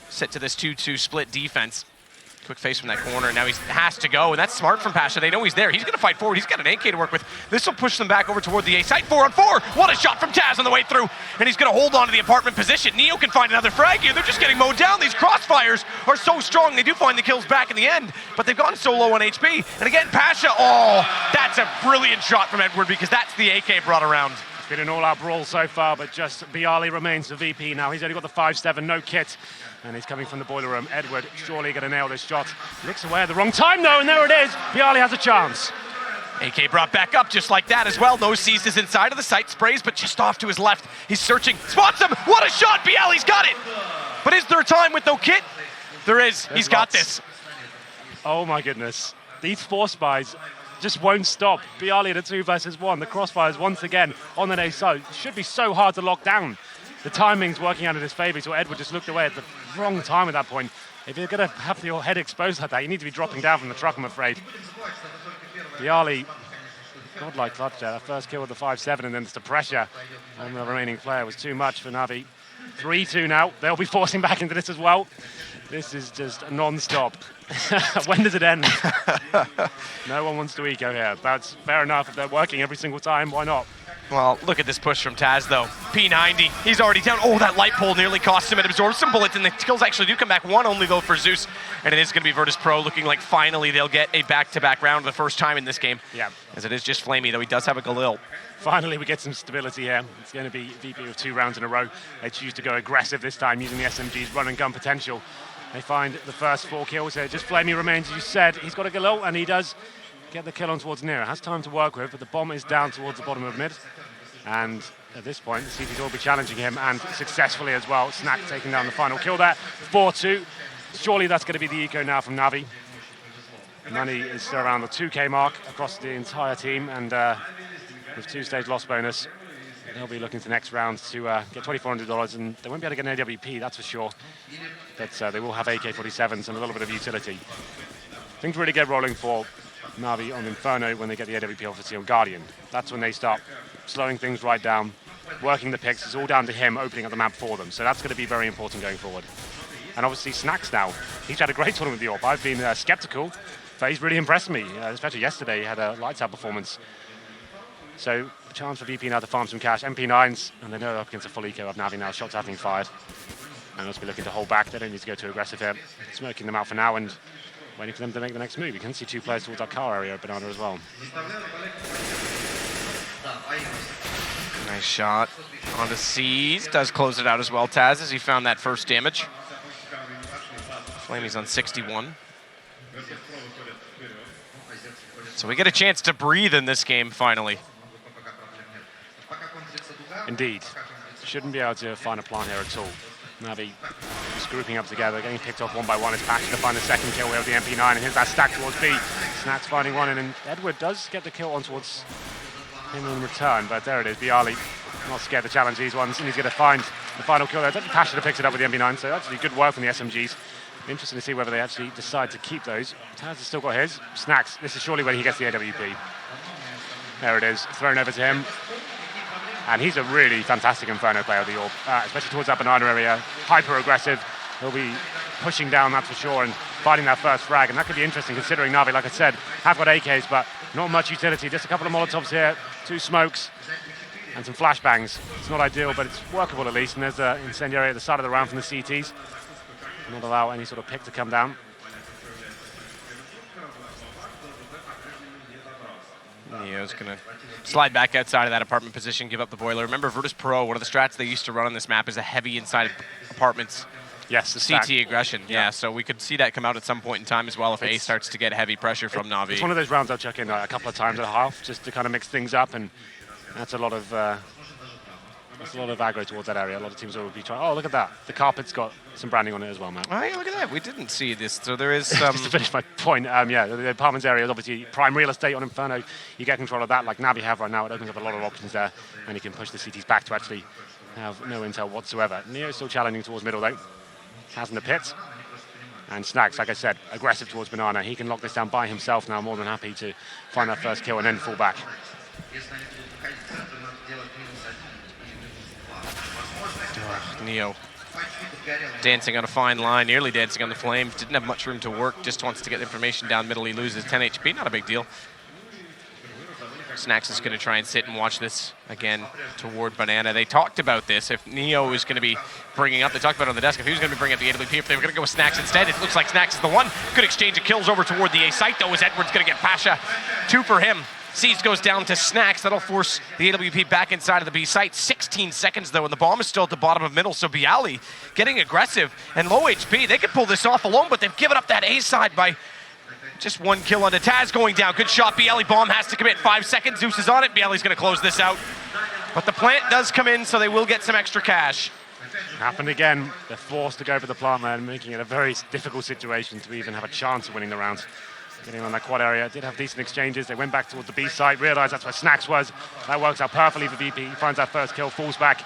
sit to this 2-2 split defense. Quick face from that corner. Now he has to go, and that's smart from Pasha. They know he's there. He's going to fight forward. He's got an AK to work with. This will push them back over toward the A site. 4-on-4. What a shot from Taz on the way through. And he's going to hold on to the apartment position. Neo can find another frag here. They're just getting mowed down. These crossfires are so strong. They do find the kills back in the end, but they've gone so low on HP. And again, Pasha, oh, that's a brilliant shot from Edward, because that's the AK brought around. It's been an all-out brawl so far, but just Bialy remains the VP now. He's only got the 5-7, no kit. And he's coming from the boiler room. Edward surely going to nail this shot. Looks away at the wrong time, though, and there it is. Bialy has a chance. AK brought back up just like that as well. No seized is inside of the site, sprays, but just off to his left. He's searching, spots him. What a shot, Bialy's got it. But is there a time with no kit? There is, he's got this. Oh my goodness. These force buys just won't stop. Bialy at a 2 versus 1. The crossfires once again on the A site. It should be so hard to lock down. The timing's working out in his favor, so Edward just looked away at the wrong time at that point. If you're going to have your head exposed like that, you need to be dropping down from the truck, I'm afraid. Bialy, godlike clutch there. That first kill with the 5-7, and then the pressure on the remaining player was too much for Navi. 3-2 now. They'll be forcing back into this as well. This is just non-stop. When does it end? No one wants to eco here. That's fair enough. If they're working every single time, why not? Well, look at this push from Taz, though. P90, he's already down. Oh, that light pole nearly cost him. It absorbs some bullets, and the kills actually do come back. One only, though, for Zeus. And it is going to be Virtus.pro looking like finally they'll get a back-to-back round for the first time in this game. Yeah. As it is just Flamey, though he does have a Galil. Finally, we get some stability here. It's going to be VP with 2 rounds in a row. They choose to go aggressive this time, using the SMG's run and gun potential. They find the first 4 kills here. Just Flamey remains, as you said. He's got a Galil, and he does get the kill on towards Nero. Has time to work with, but the bomb is down towards the bottom of mid. And at this point, the CTs will be challenging him, and successfully as well. Snack taking down the final kill there. 4-2. Surely that's going to be the eco now from Navi. Money is still around the 2K mark across the entire team, and with 2-stage loss bonus, they'll be looking to next round to get $2,400, and they won't be able to get an AWP, that's for sure. But they will have AK-47s and a little bit of utility. Things really get rolling for Navi on Inferno when they get the AWP off on Guardian. That's when they start slowing things right down, working the picks. It's all down to him opening up the map for them. So that's going to be very important going forward. And obviously Snacks now. He's had a great tournament with the AWP. I've been skeptical, but he's really impressed me. Especially yesterday, he had a lights out performance. So a chance for VP now to farm some cash. MP9s, and they know they're up against a full eco of Navi now. Shots are being fired. And they'll be looking to hold back. They don't need to go too aggressive here. Smoking them out for now and waiting for them to make the next move. You can see 2 players towards our car area, Banana as well. Nice shot onto C's. Does close it out as well, Taz, as he found that first damage. Flamey's on 61. So we get a chance to breathe in this game, finally. Indeed. Shouldn't be able to find a plant here at all. Navi just grouping up together, getting picked off one by one. It's Patrick to find the second kill with the MP9, and here's that stack towards B. Snack's finding one, and then Edward does get the kill on towards him in return, but there it is. Bialy not scared to challenge these ones, and he's going to find the final kill there. Pasha picks it up with the MP9, so actually good work from the SMGs. Interesting to see whether they actually decide to keep those. Taz has still got his. Snacks, this is surely when he gets the AWP. There it is, thrown over to him. And he's a really fantastic Inferno player, the AWP, especially towards that banana area. Hyper aggressive. He'll be pushing down, that's for sure, and finding that first frag. And that could be interesting considering Navi, like I said, have got AKs, but not much utility. Just a couple of Molotovs here, 2 smokes, and some flashbangs. It's not ideal, but it's workable at least. And there's an incendiary at the side of the round from the CTs. Not allow any sort of pick to come down. Neo's going to slide back outside of that apartment position, give up the boiler. Remember, Virtus.pro, one of the strats they used to run on this map is a heavy inside apartments. Yes, the CT stack. aggression. Yeah, so we could see that come out at some point in time as well if A starts to get heavy pressure from Navi. It's one of those rounds I'll chuck in a couple of times at half just to kind of mix things up, and that's a lot of There's a lot of aggro towards that area. A lot of teams will be trying. Oh, look at that. The carpet's got some branding on it as well, Matt. Oh, yeah, look at that. We didn't see this. So there is Just to finish my point, yeah, the apartments area is obviously prime real estate on Inferno. You get control of that like Navi have right now. It opens up a lot of options there, and you can push the CTs back to actually have no intel whatsoever. Neo still challenging towards middle, though. Has in the pit. And Snags, like I said, aggressive towards Banana. He can lock this down by himself now, more than happy to find that first kill and then fall back. Neo dancing on a fine line, nearly dancing on the flames. Didn't have much room to work, just wants to get information down middle. He loses 10 HP, not a big deal. Snax is going to try and sit and watch this again toward Banana. They talked about this. If Neo is going to be bringing up, they talked about it on the desk, if he was going to be bringing up the AWP, if they were going to go with Snax instead, it looks like Snax is the one. Good exchange of kills over toward the A site, though, as Edward's going to get Pasha. 2 for him. Siege goes down to Snax. That'll force the AWP back inside of the B site. 16 seconds, though, and the bomb is still at the bottom of middle, so Bialy getting aggressive and low HP. They could pull this off alone, but they've given up that A side by just 1 kill onto Taz going down. Good shot. Bialy bomb has to commit. 5 seconds. Zeus is on it. Bialy's going to close this out. But the plant does come in, so they will get some extra cash. Happened again. They're forced to go for the plant man, making it a very difficult situation to even have a chance of winning the round. Getting on that quad area, did have decent exchanges. They went back towards the B site, realized that's where Snax was. That works out perfectly for VP. He finds that first kill, falls back,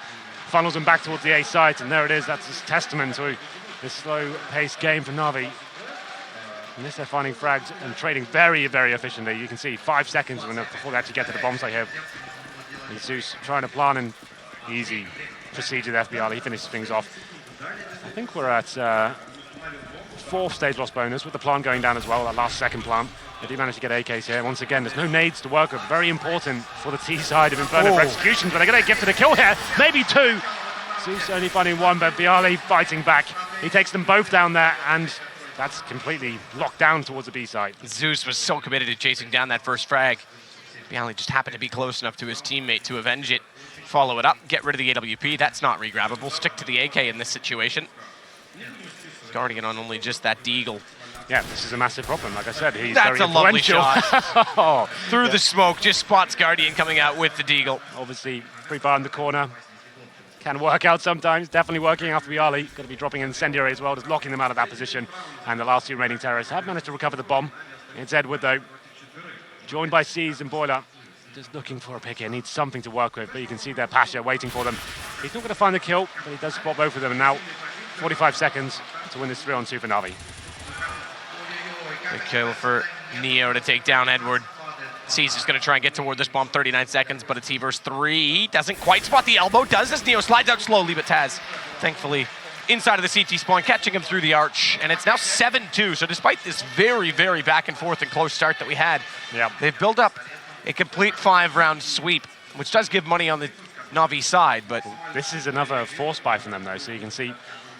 funnels him back towards the A site, and there it is. That's just testament to this slow-paced game for Navi. And this they're finding frags and trading very, very efficiently. You can see 5 seconds before they actually get to the bomb site here. And Zeus trying to plan an easy procedure there for Bialy. He finishes things off. I think we're at 4th stage loss bonus with the plant going down as well, that last second plant. They do manage to get AKs here. Once again, there's no nades to work with. Very important for the T side of Inferno for executions, but they're going to get to the kill here. Maybe 2. Zeus only finding 1, but Bialy fighting back. He takes them both down there, and that's completely locked down towards the B side. Zeus was so committed to chasing down that first frag. Bialy just happened to be close enough to his teammate to avenge it, follow it up, get rid of the AWP. That's not regrabbable. Stick to the AK in this situation. Guardian on only just that Deagle. Yeah, this is a massive problem. Like I said, he's That's very a lovely shot. Through the smoke, just spots Guardian coming out with the Deagle. Obviously, free bar in the corner. Can work out sometimes. Definitely working out for Bialy. Got to be dropping Incendiary as well, just locking them out of that position. And the last 2 remaining terrorists have managed to recover the bomb. It's Edward, though, joined by Seas and Boiler. Just looking for a pick here. Needs something to work with, but you can see their Pasha waiting for them. He's not going to find the kill, but he does spot both of them. And now, 45 seconds to win this 3-on-2 for Navi. Big kill for Neo to take down Edward. Seas is going to try and get toward this bomb. 39 seconds, but it's he versus 3. Doesn't quite spot the elbow. Does as Neo slides out slowly, but Taz, thankfully, inside of the CT spawn, catching him through the arch. And it's now 7-2. So despite this very, very back and forth and close start that we had, they've built up a complete 5-round sweep, which does give money on the Navi side. But this is another force buy from them, though. So you can see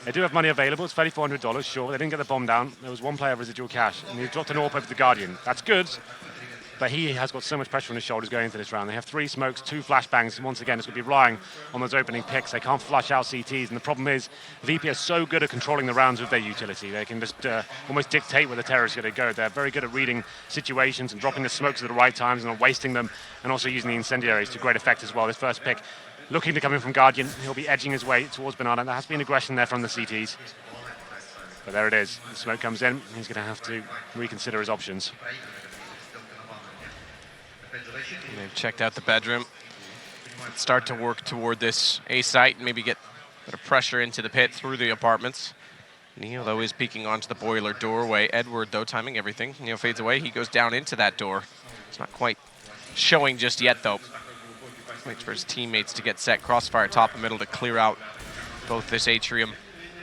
they do have money available. It's $3,400, sure. They didn't get the bomb down. There was 1 player of residual cash, and he dropped an AWP over the Guardian. That's good, but he has got so much pressure on his shoulders going into this round. They have 3 smokes, 2 flashbangs, and once again, it's going to be relying on those opening picks. They can't flush out CTs, and the problem is VP are so good at controlling the rounds with their utility. They can just almost dictate where the terrorists are going to go. They're very good at reading situations and dropping the smokes at the right times and not wasting them, and also using the incendiaries to great effect as well. This first pick looking to come in from Guardian. He'll be edging his way towards Banana. There has been aggression there from the CTs. But there it is. The smoke comes in. He's going to have to reconsider his options. They've checked out the bedroom. Start to work toward this A site and maybe get a bit of pressure into the pit through the apartments. Neo, though, is peeking onto the boiler doorway. Edward, though, timing everything. Neo fades away. He goes down into that door. It's not quite showing just yet, though. Waits for his teammates to get set. Crossfire top and middle to clear out both this atrium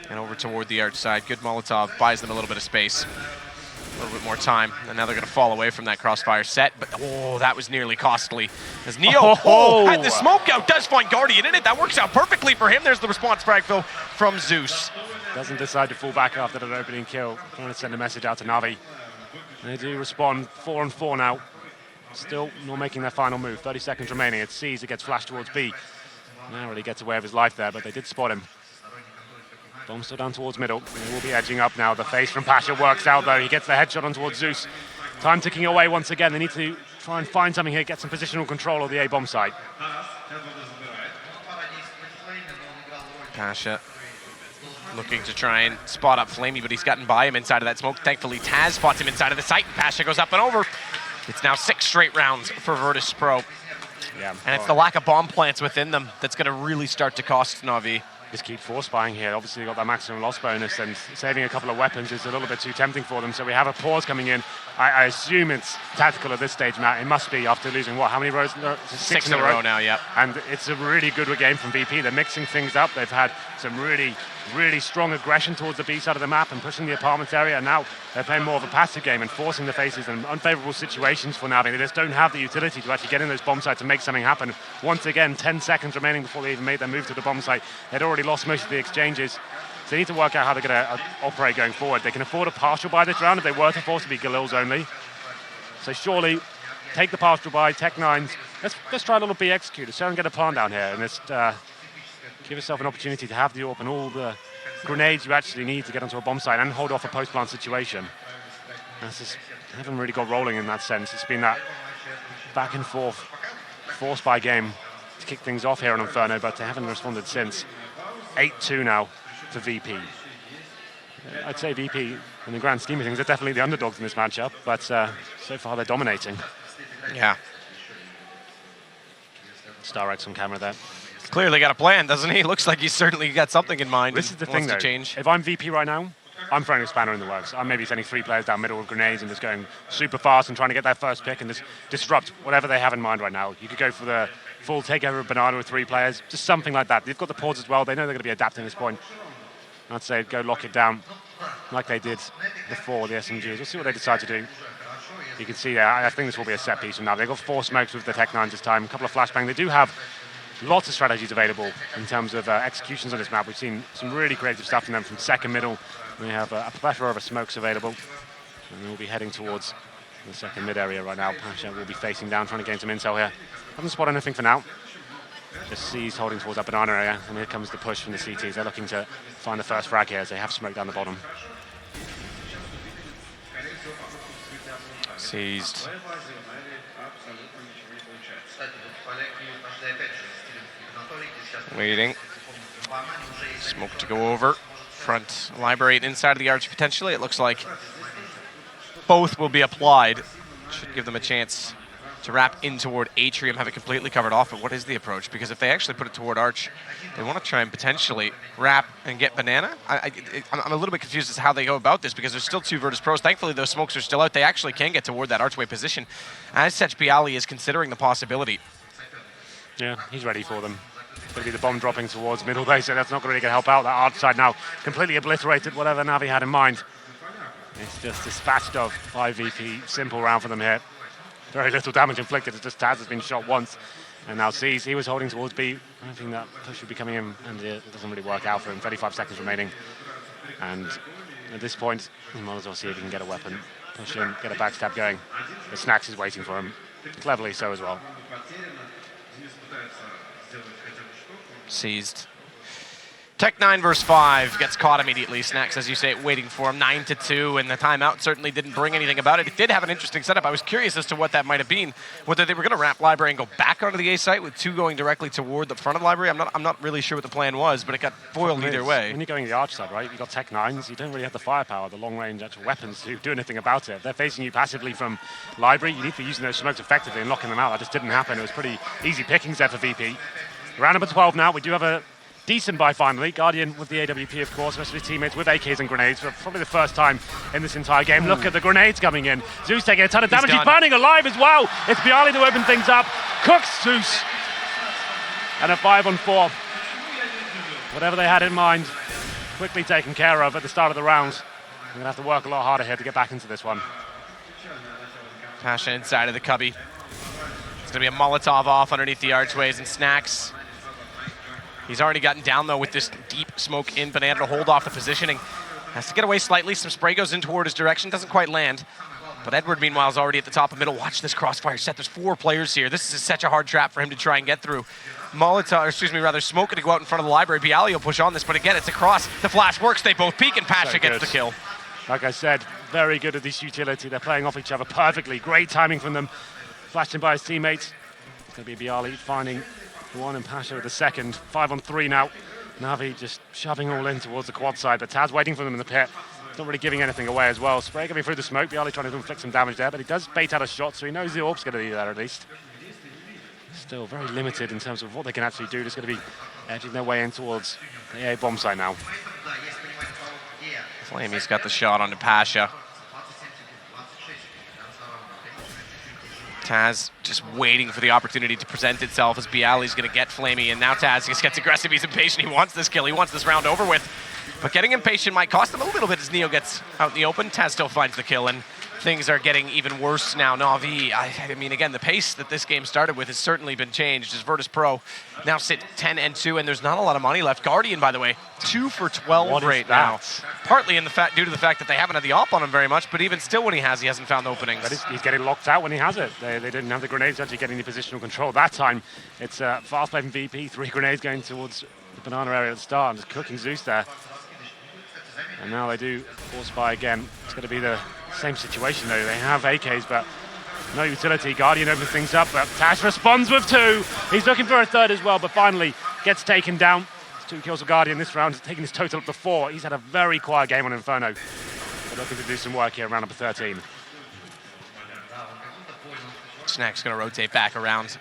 and over toward the arch side. Good Molotov buys them a little bit of space, a little bit more time, and now they're going to fall away from that crossfire set. But oh, that was nearly costly. As Neo had the smoke out, does find Guardian in it. That works out perfectly for him. There's the response frag though from Zeus. Doesn't decide to fall back after that opening kill. Trying to send a message out to Navi. They do respond 4-on-4 now. Still not making their final move. 30 seconds remaining. It's Seas that gets flashed towards B. Now really gets away with his life there, but they did spot him. Bomb still down towards middle. He will be edging up now. The face from Pasha works out though. He gets the headshot on towards Zeus. Time ticking away once again. They need to try and find something here, get some positional control of the A bomb site. Pasha looking to try and spot up Flamey, but he's gotten by him inside of that smoke. Thankfully, Taz spots him inside of the site, and Pasha goes up and over. It's now 6 straight rounds for Virtus.pro. Yeah. And it's the lack of bomb plants within them that's going to really start to cost Navi. Just keep force buying here. Obviously, they've got that maximum loss bonus, and saving a couple of weapons is a little bit too tempting for them. So we have a pause coming in. I assume it's tactical at this stage, Matt. It must be after losing, what, how many rows? 6 in a row now, yeah. And it's a really good game from VP. They're mixing things up. They've had some really strong aggression towards the B side of the map and pushing the apartments area. And now they're playing more of a passive game and forcing the faces in unfavorable situations for Navi. They just don't have the utility to actually get in those bomb sites and make something happen. Once again, 10 seconds remaining before they even made their move to the bomb site. They'd already lost most of the exchanges. So they need to work out how they're going to operate going forward. They can afford a partial buy this round if they were to force to be Galil's only. So surely, take the partial buy, Tech 9s. Let's try a little B executor. So and get a plant down here and just give yourself an opportunity to have the AWP and all the grenades you actually need to get onto a bomb site and hold off a post-plant situation. They haven't really got rolling in that sense. It's been that back and forth force buy game to kick things off here on Inferno, but they haven't responded since. 8-2 now for VP. I'd say VP, in the grand scheme of things, are definitely the underdogs in this matchup, but so far they're dominating. Yeah. StarX on camera there. Clearly got a plan, doesn't he? Looks like he's certainly got something in mind. This is the thing, though. Change. If I'm VP right now, I'm throwing a spanner in the works. I'm maybe sending 3 players down middle with grenades and just going super fast and trying to get that first pick and just disrupt whatever they have in mind right now. You could go for the full takeover of Banana with 3 players, just something like that. They've got the pause as well. They know they're going to be adapting at this point. I'd say go lock it down like they did before the SMGs. We'll see what they decide to do. You can see there, I think this will be a set piece from now. They've got 4 smokes with the Tech 9s this time, a couple of flashbang. They do have lots of strategies available in terms of executions on this map. We've seen some really creative stuff from them from second middle. We have a plethora of smokes available. And we'll be heading towards the second mid area right now. Pasha will be facing down, trying to gain some intel here. Haven't spotted anything for now. Just sees holding towards that banana area, and here comes the push from the CTs. They're looking to find the first frag here as they have smoke down the bottom. Seized. Waiting. Smoke to go over. Front library inside of the arch potentially. It looks like both will be applied. Should give them a chance to wrap in toward Atrium, have it completely covered off. But what is the approach? Because if they actually put it toward Arch, they want to try and potentially wrap and get Banana. I'm a little bit confused as to how they go about this because there's still 2 Virtus Pros. Thankfully, those smokes are still out. They actually can get toward that archway position. As such, Bialy is considering the possibility. Yeah, he's ready for them. It's going to be the bomb dropping towards middle base, so that's not really going to help out. That arch side now completely obliterated whatever Navi had in mind. It's just dispatched of by VP. Simple round for them here. Very little damage inflicted. It's just Taz has been shot once. And now sees he was holding towards B. I don't think that push should be coming in, and it doesn't really work out for him. 35 seconds remaining. And at this point, he might as well see if he can get a weapon. Push in, get a backstab going. The Snacks is waiting for him. Cleverly so as well. Seized. Tech 9 versus 5 gets caught immediately. Snacks, as you say, waiting for him. 9-2, and the timeout certainly didn't bring anything about it. It did have an interesting setup. I was curious as to what that might have been. Whether they were going to wrap library and go back onto the A site with 2 going directly toward the front of the library. I'm not really sure what the plan was, but it got foiled either way. When you're going the arch side, right, you've got Tech 9s, you don't really have the firepower, the long-range actual weapons to do anything about it. If they're facing you passively from library, you need to be using those smokes effectively and locking them out. That just didn't happen. It was pretty easy pickings there for VP. Round number 12 now. We do have a decent buy finally. Guardian with the AWP, of course, rest of his teammates with AKs and grenades for probably the first time in this entire game. Look at the grenades coming in. Zeus taking a ton of damage. He's burning alive as well. It's Bialy to open things up. Cooks Zeus. And a 5-on-4. Whatever they had in mind, quickly taken care of at the start of the round. We're going to have to work a lot harder here to get back into this one. Pasha inside of the cubby. It's going to be a Molotov off underneath the archways, and Snacks. He's already gotten down, though, with this deep smoke in Banana to hold off the positioning. Has to get away slightly. Some spray goes in toward his direction. Doesn't quite land. But Edward, meanwhile, is already at the top of middle. Watch this crossfire set. There's 4 players here. This is such a hard trap for him to try and get through. Smoke to go out in front of the library. Bialy will push on this, but again, it's across. The flash works. They both peek, and Pasha gets the kill. Like I said, very good at this utility. They're playing off each other perfectly. Great timing from them. Flashed in by his teammates. It's going to be Bialy finding one and Pasha with the second. 5-on-3 now. Navi just shoving all in towards the quad side, but Taz waiting for them in the pit. Not really giving anything away as well. Spray coming through the smoke. Bialy trying to inflict some damage there, but he does bait out a shot, so he knows the orb's going to be there at least. Still very limited in terms of what they can actually do. Just going to be edging their way in towards the A bomb site now. Flamey's got the shot onto Pasha. Taz just waiting for the opportunity to present itself as Bialy's going to get Flamey, and now Taz just gets aggressive. He's impatient. He wants this kill. He wants this round over with. But getting impatient might cost him a little bit as Neo gets out in the open. Taz still finds the kill, and things are getting even worse now. Navi, I mean, again, the pace that this game started with has certainly been changed as Virtus.pro now sit 10-2, and there's not a lot of money left. Guardian, by the way, 2 for 12 right now. Partly in the due to the fact that they haven't had the op on him very much, but even still when he hasn't found openings. But he's getting locked out when he has it. They didn't have the grenades actually getting the positional control. That time, it's fast play from VP, 3 grenades going towards the banana area at the start, and just cooking Zeus there. And now they do force buy again. It's going to be the same situation though. They have AKs, but no utility. Guardian opens things up, but Tash responds with 2. He's looking for a 3rd as well, but finally gets taken down. 2 kills for Guardian this round, taking his total up to 4. He's had a very quiet game on Inferno. They're looking to do some work here, round number 13. Snack's going to rotate back around.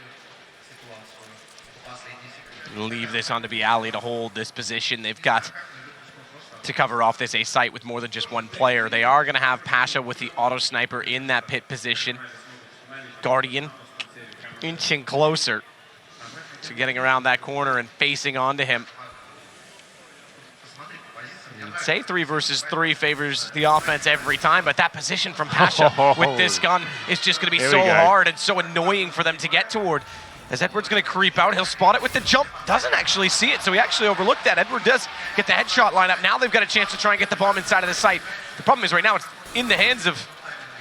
Leave this onto Bialy to hold this position. They've got to cover off this A site with more than just one player. They are going to have Pasha with the auto sniper in that pit position. Guardian inching closer to getting around that corner and facing onto him. You'd say 3 versus 3 favors the offense every time, but that position from Pasha with this gun is just going to be so hard and so annoying for them to get toward. As Edward's going to creep out, he'll spot it with the jump. Doesn't actually see it, so he actually overlooked that. Edward does get the headshot lineup. Now they've got a chance to try and get the bomb inside of the site. The problem is right now it's in the hands of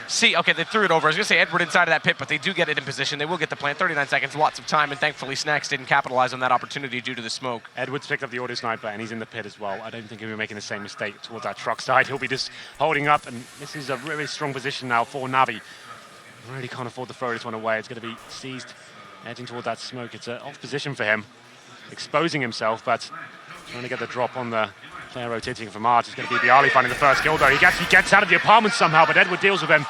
C. Okay, they threw it over. I was going to say Edward inside of that pit, but they do get it in position. They will get the plant. 39 seconds, lots of time, and thankfully Snacks didn't capitalize on that opportunity due to the smoke. Edward's picked up the auto sniper, and he's in the pit as well. I don't think he'll be making the same mistake towards that truck side. He'll be just holding up, and this is a really strong position now for Navi. Really can't afford to throw this one away. It's going to be seized. Edging toward that smoke. It's an off position for him, exposing himself, but trying to get the drop on the player rotating from March. It's going to be Bialy finding the first kill, though. He gets out of the apartment somehow, but Edward deals with him.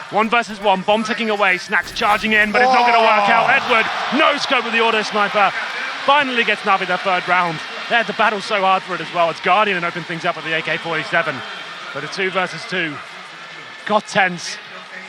1 versus 1, bomb ticking away, Snacks charging in, but it's not going to work out. Edward, no scope with the auto sniper. Finally gets Navi their 3rd round. They had to battle so hard for it as well. It's Guardian and open things up with the AK-47. But a 2 versus 2 got tense.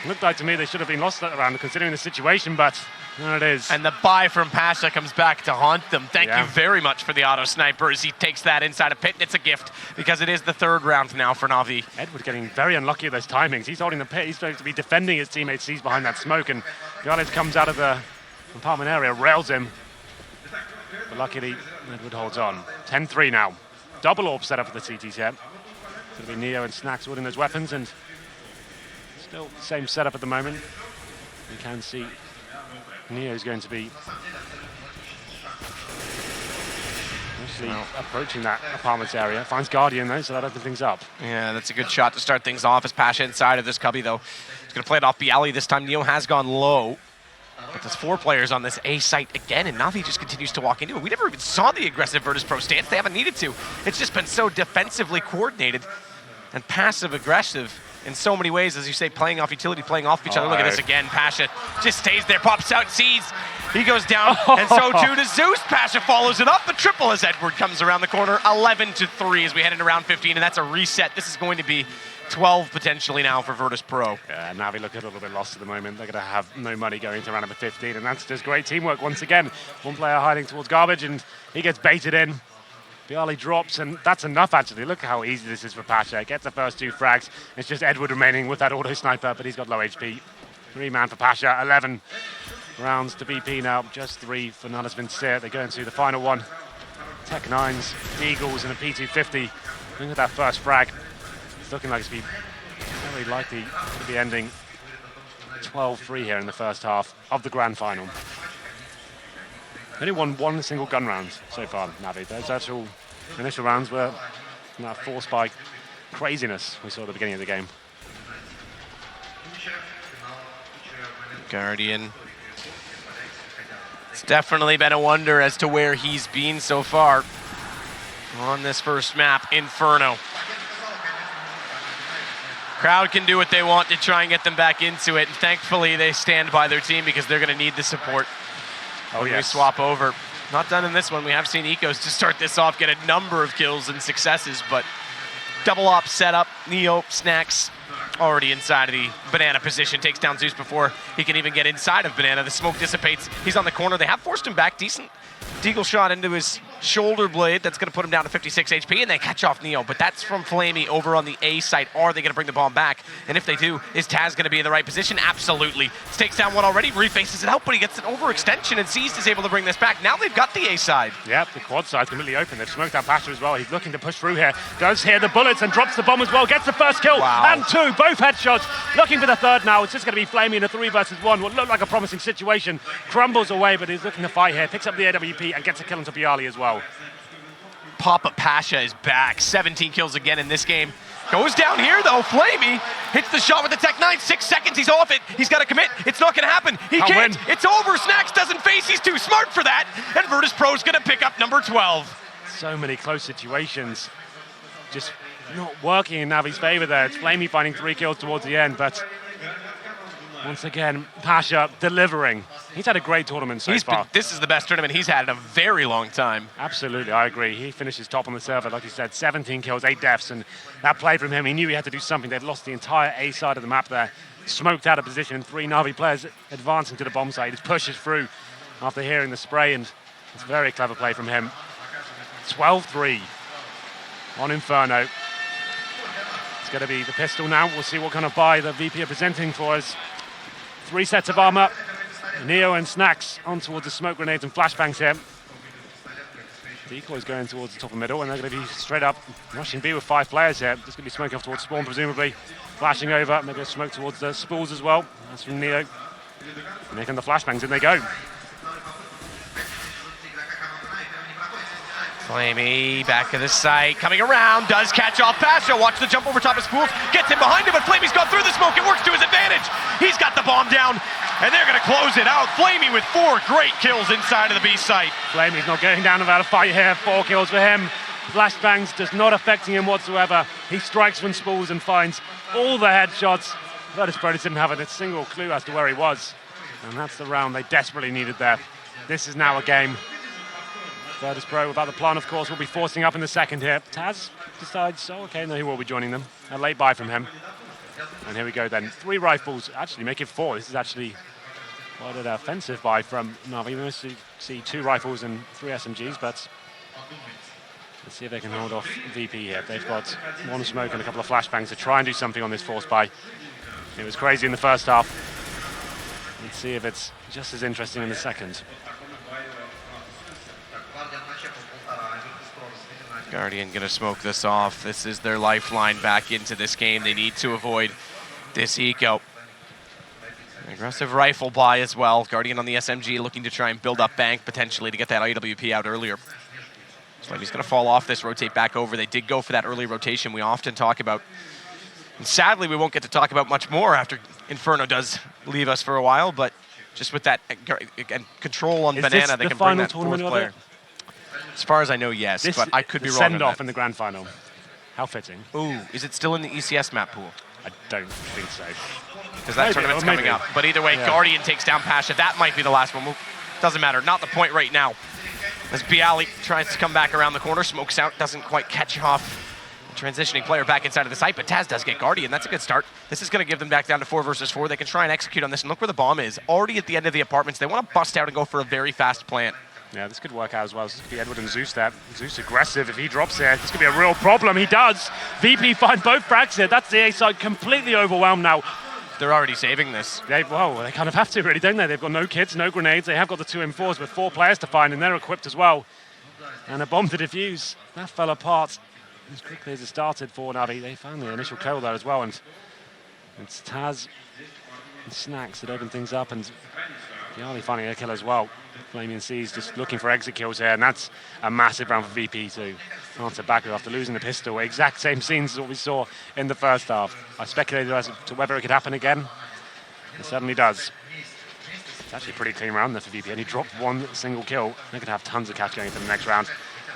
Looked like to me they should have been lost that round considering the situation, but there it is. And the buy from Pasha comes back to haunt them. Thank you very much for the auto sniper as he takes that inside a pit. And it's a gift because it is the 3rd round now for Navi. Edward getting very unlucky with those timings. He's holding the pit. He's supposed to be defending his teammates. He's behind that smoke, and Bialy comes out of the apartment area, rails him. But luckily, Edward holds on. 10-3 now. Double orb set up for the CTs here. It's going to be Neo and Snacks holding those weapons, and still same setup at the moment. You can see Neo's going to be actually approaching that apartments area. Finds Guardian though, so that opens things up. Yeah, that's a good shot to start things off as Pasha inside of this cubby though. He's going to play it off Bialy this time. Neo has gone low. But there's 4 players on this A site again, and Navi just continues to walk into it. We never even saw the aggressive Virtus.pro stance. They haven't needed to. It's just been so defensively coordinated and passive-aggressive in so many ways, as you say, playing off utility, playing off each other. Look at this again. Pasha just stays there, pops out, sees. He goes down, and so too does Zeus. Pasha follows it up. The triple as Edward comes around the corner. 11-3 as we head into round 15, and that's a reset. This is going to be 12 potentially now for Virtus.pro. Yeah, Navi look a little bit lost at the moment. They're going to have no money going to round number 15, and that's just great teamwork once again. One player hiding towards garbage, and he gets baited in. Bialy drops, and that's enough actually. Look how easy this is for Pasha. Gets the first 2 frags. It's just Edward remaining with that auto sniper, but he's got low HP. 3-man for Pasha, 11 rounds to BP now. Just 3 for Natus Vincere. They go into the final one. Tech 9s, Deagles, and a P250. Look at that first frag. It's looking like it's very likely to be ending 12-3 here in the first half of the grand final. Only won 1 single gun round so far, Navi. Those actual initial rounds were forced by craziness we saw at the beginning of the game. Guardian. It's definitely been a wonder as to where he's been so far. on this first map, Inferno. Crowd can do what they want to try and get them back into it. And thankfully, they stand by their team because they're going to need the support when we swap over. Not done in this one. We have seen Ecos to start this off get a number of kills and successes, but double op setup, Neo, Snacks, already inside of the banana position. Takes down Zeus before he can even get inside of banana. The smoke dissipates. He's on the corner. They have forced him back. Decent deagle shot into his shoulder blade. That's going to put him down to 56 HP, and they catch off Neo. But that's from Flamey over on the A site. Are they going to bring the bomb back? And if they do, is Taz going to be in the right position? Absolutely. Takes down one already, refaces it out, but he gets an overextension, and Seized is able to bring this back. Now they've got the A side. Yep, the quad side's completely open. They've smoked out Pasha as well. He's looking to push through here. Does hear the bullets and drops the bomb as well. Gets the first kill and two. Both headshots. Looking for the third now. It's just going to be Flamey in a 3 versus 1. What looked like a promising situation. Crumbles away, but he's looking to fight here. Picks up the AWP and gets a kill into Bialy as well. Papa Pasha is back. 17 kills again in this game. Goes down here though. Flamey hits the shot with the Tech 9. 6 seconds. He's off it. He's got to commit. It's not going to happen. He can't. It's over. Snacks doesn't face. He's too smart for that. And Virtus.pro is going to pick up number 12. So many close situations. Just not working in Navi's favor there. It's Flamey finding 3 kills towards the end, but once again, Pasha delivering. He's had a great tournament so far. This is the best tournament he's had in a very long time. Absolutely, I agree. He finishes top on the server, like you said, 17 kills, 8 deaths, and that play from him, he knew he had to do something. They'd lost the entire A side of the map there, smoked out of position, 3 Navi players advancing to the bomb site. He just pushes through after hearing the spray, and it's a very clever play from him. 12-3 on Inferno. It's going to be the pistol now. We'll see what kind of buy the VP are presenting for us. 3 sets of armor. Neo and Snacks on towards the smoke grenades and flashbangs here. Decoys going towards the top of the middle, and they're going to be straight up rushing B with 5 players here. Just going to be smoking off towards spawn, presumably. Flashing over, and they're going to smoke towards the spools as well. That's from Neo. Making the flashbangs, in they go. Flamey back of the site, coming around, does catch off Pasha. Watch the jump over top of Spools, gets in behind him, but Flamey's gone through the smoke. It works to his advantage. He's got the bomb down, and they're going to close it out. Flamey with 4 great kills inside of the B site. Flamey's not going down without a fight here. 4 kills for him. Flashbangs just not affecting him whatsoever. He strikes when Spools and finds all the headshots. Virtus.pro didn't have a single clue as to where he was. And that's the round they desperately needed there. This is now a game. Virtus.pro, without the plan, of course, will be forcing up in the second here. Taz decides, okay, no, he will be joining them. A late buy from him. And here we go then. 3 rifles, actually make it 4. This is actually quite an offensive buy from Navi. We mostly see 2 rifles and 3 SMGs, but let's see if they can hold off VP here. They've got 1 smoke and a couple of flashbangs to try and do something on this force buy. It was crazy in the first half. Let's see if it's just as interesting in the second. Guardian gonna smoke this off. This is their lifeline back into this game. They need to avoid this eco. An aggressive rifle buy as well. Guardian on the SMG looking to try and build up bank potentially to get that IWP out earlier. So he's gonna fall off this, rotate back over. They did go for that early rotation we often talk about. And sadly, we won't get to talk about much more after Inferno does leave us for a while, but just with that control on Banana, they can bring that 4th player. As far as I know, yes, but I could be wrong on that. Send-off in the grand final. How fitting. Ooh, is it still in the ECS map pool? I don't think so. Because that tournament's coming up. But either way, Guardian takes down Pasha. That might be the last one. Doesn't matter. Not the point right now. As Bialy tries to come back around the corner, smokes out, doesn't quite catch off the transitioning player back inside of the site, but Taz does get Guardian. That's a good start. This is going to give them back down to 4 versus 4. They can try and execute on this, and look where the bomb is. Already at the end of the apartments. They want to bust out and go for a very fast plant. Yeah, this could work out as well. This could be Edward and Zeus there. Zeus aggressive. If he drops there, this could be a real problem. He does. VP find both frags here. That's the A side completely overwhelmed now. They're already saving this. They kind of have to, really, don't they? They've got no kits, no grenades. They have got the 2 M4s with 4 players to find, and they're equipped as well. And a bomb to defuse. That fell apart as quickly as it started for Navi. They found the initial kill there as well, and it's Taz and Snacks that open things up, and Bialy finding a kill as well. Flaming Seas just looking for exit kills here, and that's a massive round for VP to answer back after losing the pistol. Exact same scenes as what we saw in the first half. I speculated as to whether it could happen again. It certainly does. It's actually a pretty clean round there for VP, and he dropped 1 single kill. They're going to have tons of cash going into the next round.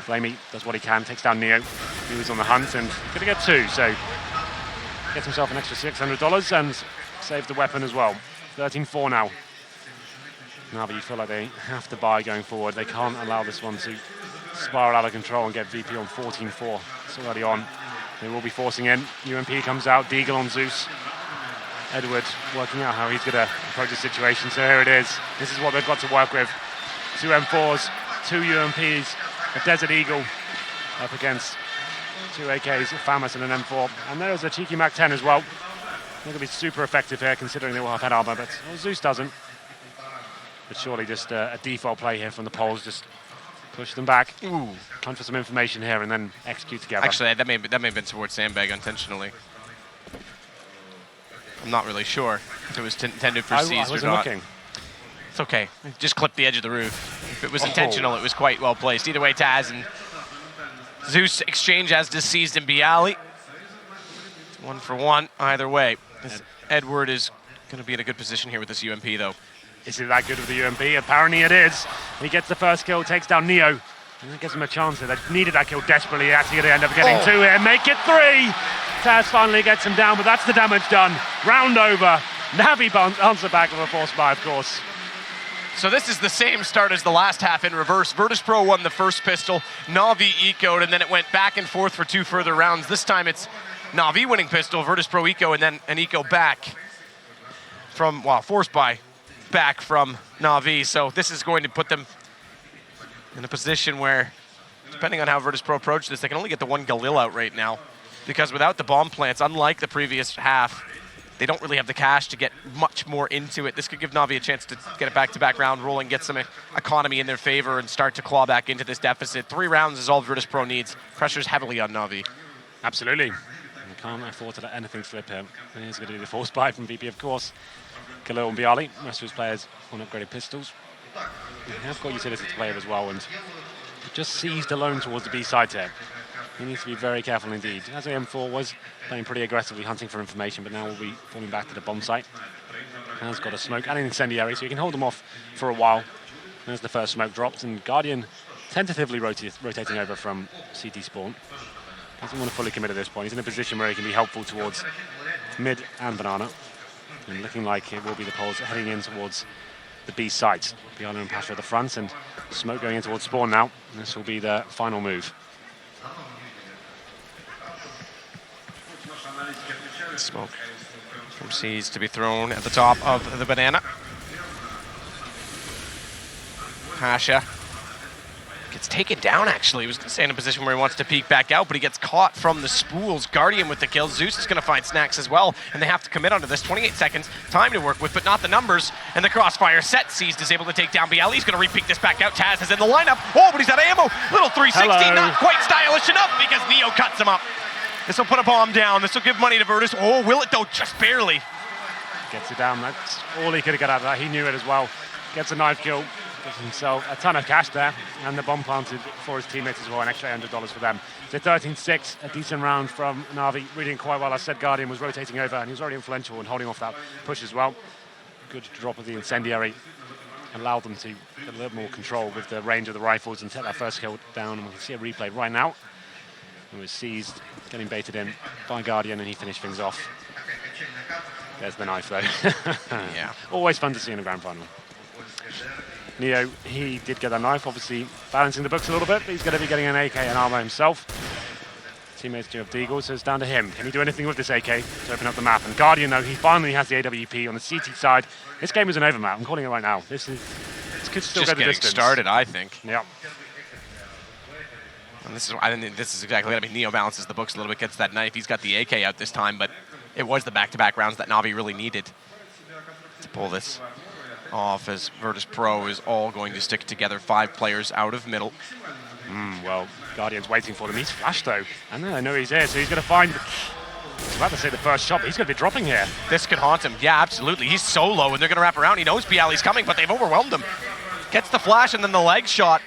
Flamey does what he can, takes down Neo. He was on the hunt and going to get 2, so gets himself an extra $600 and saves the weapon as well. 13-4 now. Navi, you feel like they have to buy going forward. They can't allow this one to spiral out of control and get VP on 14-4 so early on. They will be forcing in. UMP comes out, Deagle on Zeus. Edward working out how he's going to approach the situation. So here it is. This is what they've got to work with. 2 M4s, 2 UMPs, a Desert Eagle up against 2 AKs, a FAMAS and an M4. And there is a cheeky Mac 10 as well. They're going to be super effective here considering they will have head armor, but Zeus doesn't. But surely just a default play here from the Poles, just push them back. Ooh, hunt for some information here and then execute together. Actually, that may have been towards Sandbag intentionally. I'm not really sure if it was intended for Seized or not. Looking. It's okay. Just clipped the edge of the roof. If it was intentional, it was quite well placed. Either way, Taz and Zeus exchange, as does Seized and Bialy. 1 for 1 either way. Edward is going to be in a good position here with this UMP, though. Is it that good with the UMP? Apparently it is. He gets the first kill, takes down Neo. And that gives him a chance here. They needed that kill desperately. Actually, they end up getting 2 here. Make it 3! Taz finally gets him down, but that's the damage done. Round over. Navi answer back with a force buy, of course. So this is the same start as the last half in reverse. Virtus.pro won the first pistol. Navi ecoed, and then it went back and forth for 2 further rounds. This time it's Navi winning pistol, Virtus.pro eco, and then an eco back from, force buy back from Navi. So this is going to put them in a position where, depending on how Virtus.pro approach this, they can only get the 1 Galil out right now. Because without the bomb plants, unlike the previous half, they don't really have the cash to get much more into it. This could give Navi a chance to get a back-to-back round rolling, get some economy in their favor, and start to claw back into this deficit. 3 rounds is all Virtus.pro needs. Pressure's heavily on Navi. Absolutely. You can't afford to let anything slip here. And he's going to do the force buy from VP, of course. Galil and Bialy, most of his players on upgraded pistols. They have got utility to play as well, and just Seized alone towards the B side here. He needs to be very careful indeed. As M4 was playing pretty aggressively, hunting for information, but now we'll be falling back to the bomb site. Has got a smoke and an incendiary, so you can hold them off for a while. There's the first smoke dropped, and Guardian tentatively rotating over from CT spawn. Doesn't want to fully commit at this point. He's in a position where he can be helpful towards mid and banana. And looking like it will be the Poles heading in towards the B site. Bialy and Pasha at the front, and smoke going in towards spawn now. This will be the final move. Smoke from Seized to be thrown at the top of the banana. Pasha gets taken down, actually. He was going to stay in a position where he wants to peek back out, but he gets caught from the spools. Guardian with the kill. Zeus is going to find Snacks as well, and they have to commit onto this. 28 seconds, time to work with, but not the numbers. And the crossfire set. Seized is able to take down Bialy. He's going to re-peek this back out. Taz is in the lineup. Oh, but he's out of ammo. Little 360, Hello. Not quite stylish enough because Neo cuts him up. This will put a bomb down. This will give money to Virtus. Oh, will it though? Just barely. Gets it down. That's all he could have got out of that. He knew it as well. Gets a knife kill. Gives himself a ton of cash there. And the bomb planted for his teammates as well. An extra $100 for them. So 13-6. A decent round from Navi. Reading quite well. I said Guardian was rotating over, and he was already influential and holding off that push as well. Good drop of the incendiary. Allowed them to get a little more control with the range of the rifles and take that first kill down. And we can see a replay right now. It was Seized, getting baited in by Guardian, and he finished things off. There's the knife, though. Yeah. Always fun to see in a grand final. Neo, he did get that knife, obviously balancing the books a little bit, but he's going to be getting an AK and armor himself. Teammates do have Deagle, so it's down to him. Can he do anything with this AK to open up the map? And Guardian, though, he finally has the AWP on the CT side. This game is an over map. I'm calling it right now. This could still Just go the getting distance. started, I think. Yeah. And I think this is exactly what I mean. Neo balances the books a little bit, gets that knife. He's got the AK out this time, but it was the back-to-back rounds that Navi really needed to pull this off, as Virtus.pro is all going to stick together. 5 players out of middle. Well, Guardian's waiting for them. He's flashed, though. And I know he's here, so he's going to find... I was about to say the first shot, but he's going to be dropping here. This could haunt him. Yeah, absolutely. He's so low, and they're going to wrap around. He knows Bialy's coming, but they've overwhelmed him. Gets the flash and then the leg shot.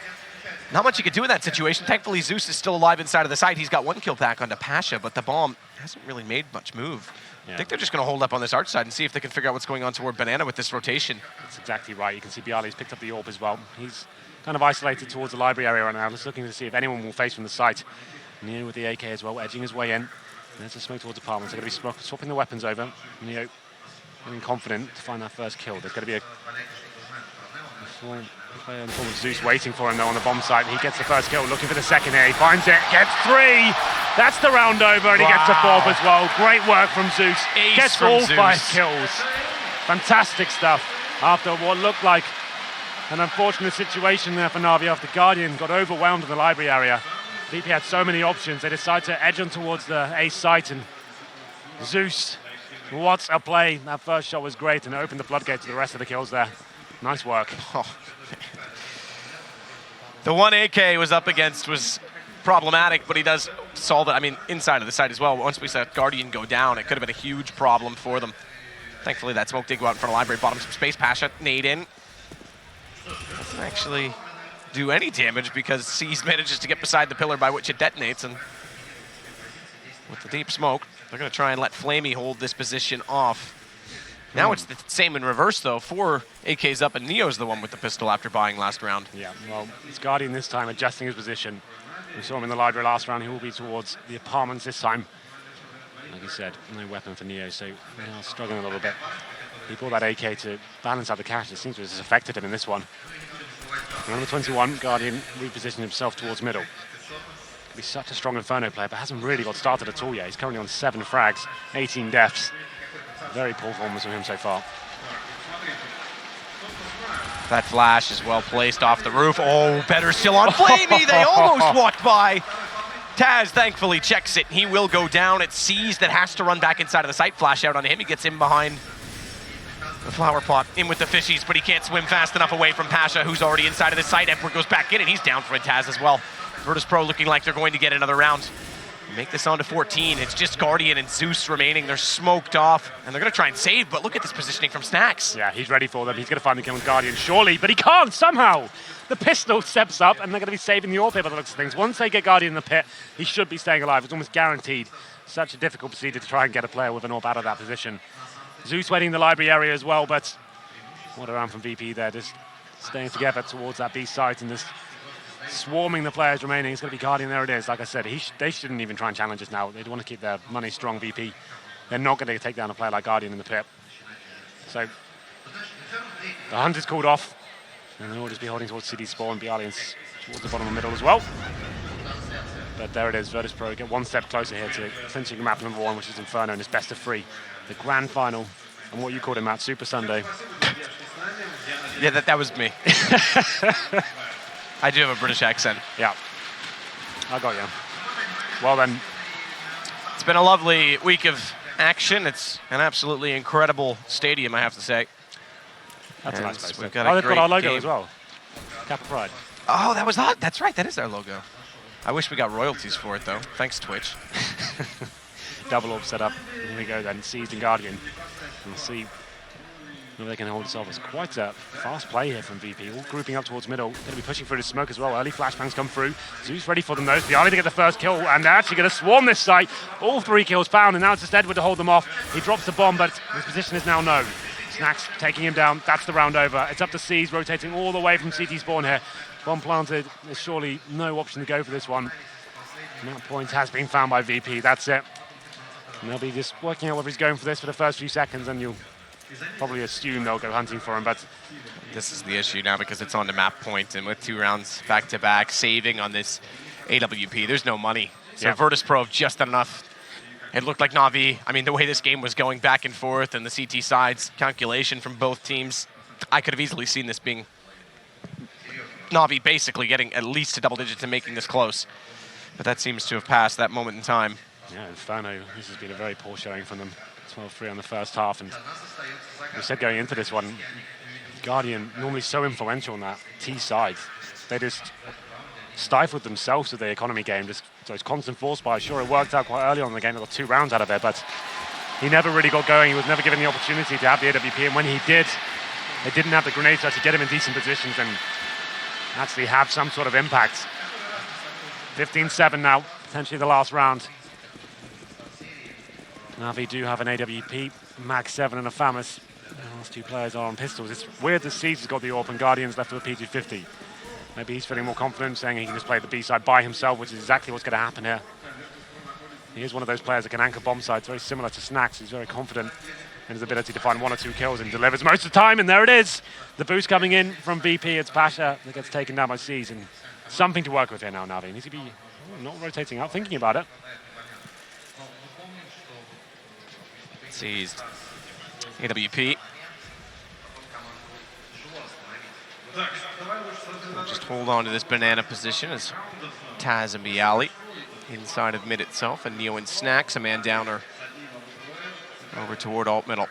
Not much you could do in that situation. Thankfully, Zeus is still alive inside of the site. He's got 1 kill back onto Pasha, but the bomb hasn't really made much move. Yeah. I think they're just going to hold up on this arch side and see if they can figure out what's going on toward Banana with this rotation. That's exactly right. You can see Bialy's picked up the AWP as well. He's kind of isolated towards the library area right now. Just looking to see if anyone will face from the site. Neo with the AK as well, edging his way in. There's a smoke towards apartments. They're going to be swapping the weapons over. Neo feeling confident to find that first kill. There's going to be a player in the form of Zeus waiting for him though on the bomb site. He gets the first kill, looking for the second here. He finds it, gets 3. That's the round over, and he gets a 4th as well. Great work from Zeus. Ace gets from all Zeus. 5 kills. Fantastic stuff after what looked like an unfortunate situation there for Navi after Guardian got overwhelmed in the library area. VP had so many options. They decided to edge on towards the ace site, and Zeus, what a play. That first shot was great, and it opened the floodgate to the rest of the kills there. Nice work. Oh. The one AK was up against was problematic, but he does solve it. I mean, inside of the site as well. Once we saw Guardian go down, it could have been a huge problem for them. Thankfully, that smoke did go out in front of the library, bought him some space. Pasha, nade in. Doesn't actually do any damage because C's manages to get beside the pillar by which it detonates, and with the deep smoke, they're going to try and let Flamey hold this position off. Now it's the same in reverse, though. 4 AKs up, and Neo's the one with the pistol after buying last round. Yeah, well, it's Guardian this time, adjusting his position. We saw him in the library last round. He will be towards the apartments this time. Like you said, no weapon for Neo, so they are struggling a little bit. He brought that AK to balance out the cash. It seems to have affected him in this one. Number 21, Guardian repositioned himself towards middle. Could be such a strong Inferno player, but hasn't really got started at all yet. He's currently on 7 frags, 18 deaths. Very poor performance from him so far. That flash is well placed off the roof. Oh, better still on Flamey. They almost walked by. Taz thankfully checks it. He will go down. It's C's that has to run back inside of the site. Flash out on him. He gets in behind the flower pot, in with the fishies, but he can't swim fast enough away from Pasha, who's already inside of the site. Emperor goes back in, and he's down for a Taz as well. Virtus.pro looking like they're going to get another round. Make this on to 14. It's just Guardian and Zeus remaining. They're smoked off, and they're going to try and save, but look at this positioning from Snacks. Yeah, he's ready for them. He's going to find the kill on Guardian, surely, but he can't somehow. The pistol steps up, and they're going to be saving the AWP by the looks of things. Once they get Guardian in the pit, he should be staying alive. It's almost guaranteed. Such a difficult procedure to try and get a player with an AWP out of that position. Zeus waiting in the library area as well, but what a round from VP there, just staying together towards that B site and just swarming the players remaining. It's going to be Guardian. There it is. Like I said, they shouldn't even try and challenge us now. They want to keep their money strong, VP. They're not going to take down a player like Guardian in the pit. So the hunt is called off, and they'll just be holding towards CD spawn and be aliens towards the bottom of the middle as well. But there it is. Virtus.pro get one step closer here to clinching map number 1, which is Inferno, and it's best of 3. The grand final, and what you called it, Matt, Super Sunday. Yeah, that was me. I do have a British accent. Yeah, I got you. Well then. It's been a lovely week of action. It's an absolutely incredible stadium, I have to say. That's a nice place. We've got they've got our logo as well. Kappa Pride. Oh, that's right. That is our logo. I wish we got royalties for it, though. Thanks, Twitch. Double AWP set up. Here we go then. Seized and Guardian. We'll see if they can hold this off. It's quite a fast play here from VP. All grouping up towards middle. Going to be pushing through the smoke as well. Early flashbangs come through. Zeus ready for them though. The Army to get the first kill, and they're actually going to swarm this site. All 3 kills found, and now it's just Edward to hold them off. He drops the bomb, but his position is now known. Snacks taking him down. That's the round over. It's up to C's, rotating all the way from CT spawn here. Bomb planted. There's surely no option to go for this one. And that point has been found by VP. That's it. And they'll be just working out whether he's going for this for the first few seconds, and you'll probably assume they'll go hunting for him, but this is the issue now because it's on the map point, and with 2 rounds back-to-back, saving on this AWP, there's no money. So yeah. Virtus.pro have just done enough. It looked like Navi, I mean, the way this game was going back and forth and the CT sides calculation from both teams, I could have easily seen this being Navi basically getting at least to double digits and making this close. But that seems to have passed that moment in time. Yeah, Inferno, this has been a very poor showing from them. 12-3 on the first half, and we said going into this one, Guardian normally so influential on that T side. They just stifled themselves with the economy game. Just those constant force buys. Sure, it worked out quite early on in the game. They got 2 rounds out of it, but he never really got going. He was never given the opportunity to have the AWP, and when he did, they didn't have the grenades to get him in decent positions and actually have some sort of impact. 15-7 now, potentially the last round. Navi do have an AWP, Mag 7 and a FAMAS. The last 2 players are on pistols. It's weird that Siege has got the AWP and Guardian's left with a P250. Maybe he's feeling more confident, saying he can just play the B side by himself, which is exactly what's going to happen here. He is one of those players that can anchor bomb sides, very similar to Snax. He's very confident in his ability to find 1 or 2 kills and delivers most of the time, and there it is. The boost coming in from VP. It's Pasha that gets taken down by Seas, and something to work with here now, Navi. He needs to be not rotating out, thinking about it. Seized. AWP. We'll just hold on to this banana position as Taz and Bialy inside of mid itself, and Neo and Snax, a man downer over toward alt middle.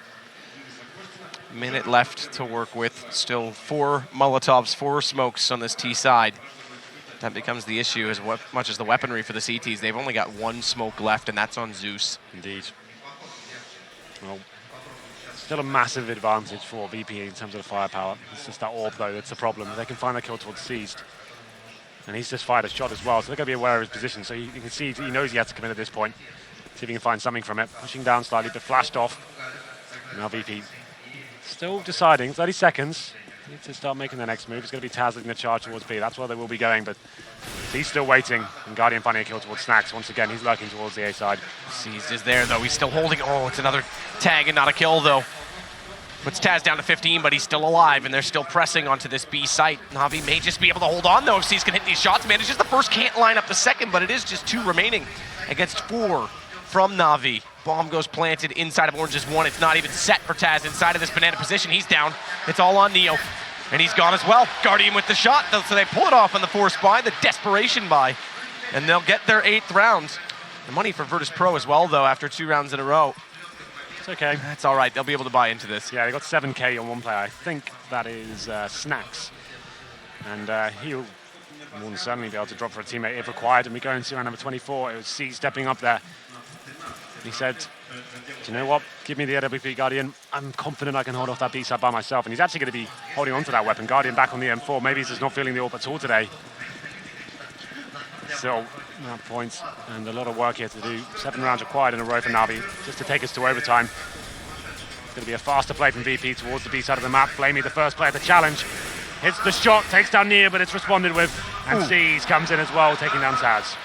Minute left to work with. Still 4 Molotovs, 4 smokes on this T side. That becomes the issue as much as the weaponry for the CTs. They've only got 1 smoke left, and that's on Zeus. Indeed. Well, still a massive advantage for VP in terms of the firepower. It's just that orb, though, that's the problem. They can find that kill towards Seized. And he's just fired a shot as well, so they're going to be aware of his position. So you can see he knows he has to come in at this point. See if he can find something from it. Pushing down slightly, but flashed off. Now VP still deciding, 30 seconds. Need to start making their next move. It's going to be Taz leading the charge towards B. That's where they will be going, but he's still waiting. And Guardian finding a kill towards Snax. Once again, he's lurking towards the A side. Seized is there, though. He's still holding. Oh, it's another tag and not a kill, though. Puts Taz down to 15, but he's still alive, and they're still pressing onto this B site. Navi may just be able to hold on, though, if Seized can hit these shots. Manages the first, can't line up the second, but it is just 2 remaining against 4 from Navi. Bomb goes planted inside of Orange's 1. It's not even set for Taz inside of this banana position. He's down. It's all on Neo. And he's gone as well. Guardian with the shot, so they pull it off on the force buy, the desperation buy. And they'll get their 8th round. The money for Virtus.pro as well, though, after 2 rounds in a row. It's okay. That's all right. They'll be able to buy into this. Yeah, they got 7K on 1 player. I think that is Snax. And he'll more than certainly be able to drop for a teammate if required. And we go into round number 24. It was C stepping up there. He said, do you know what? Give me the AWP Guardian. I'm confident I can hold off that B side by myself. And he's actually going to be holding on to that weapon. Guardian back on the M4. Maybe he's just not feeling the AWP at all today. Still, that point, and a lot of work here to do. 7 rounds required in a row for Navi, just to take us to overtime. It's going to be a faster play from VP towards the B side of the map. Flamey, the first player to challenge. Hits the shot, takes down Nia, but it's responded with. And Seas comes in as well, taking down Taz.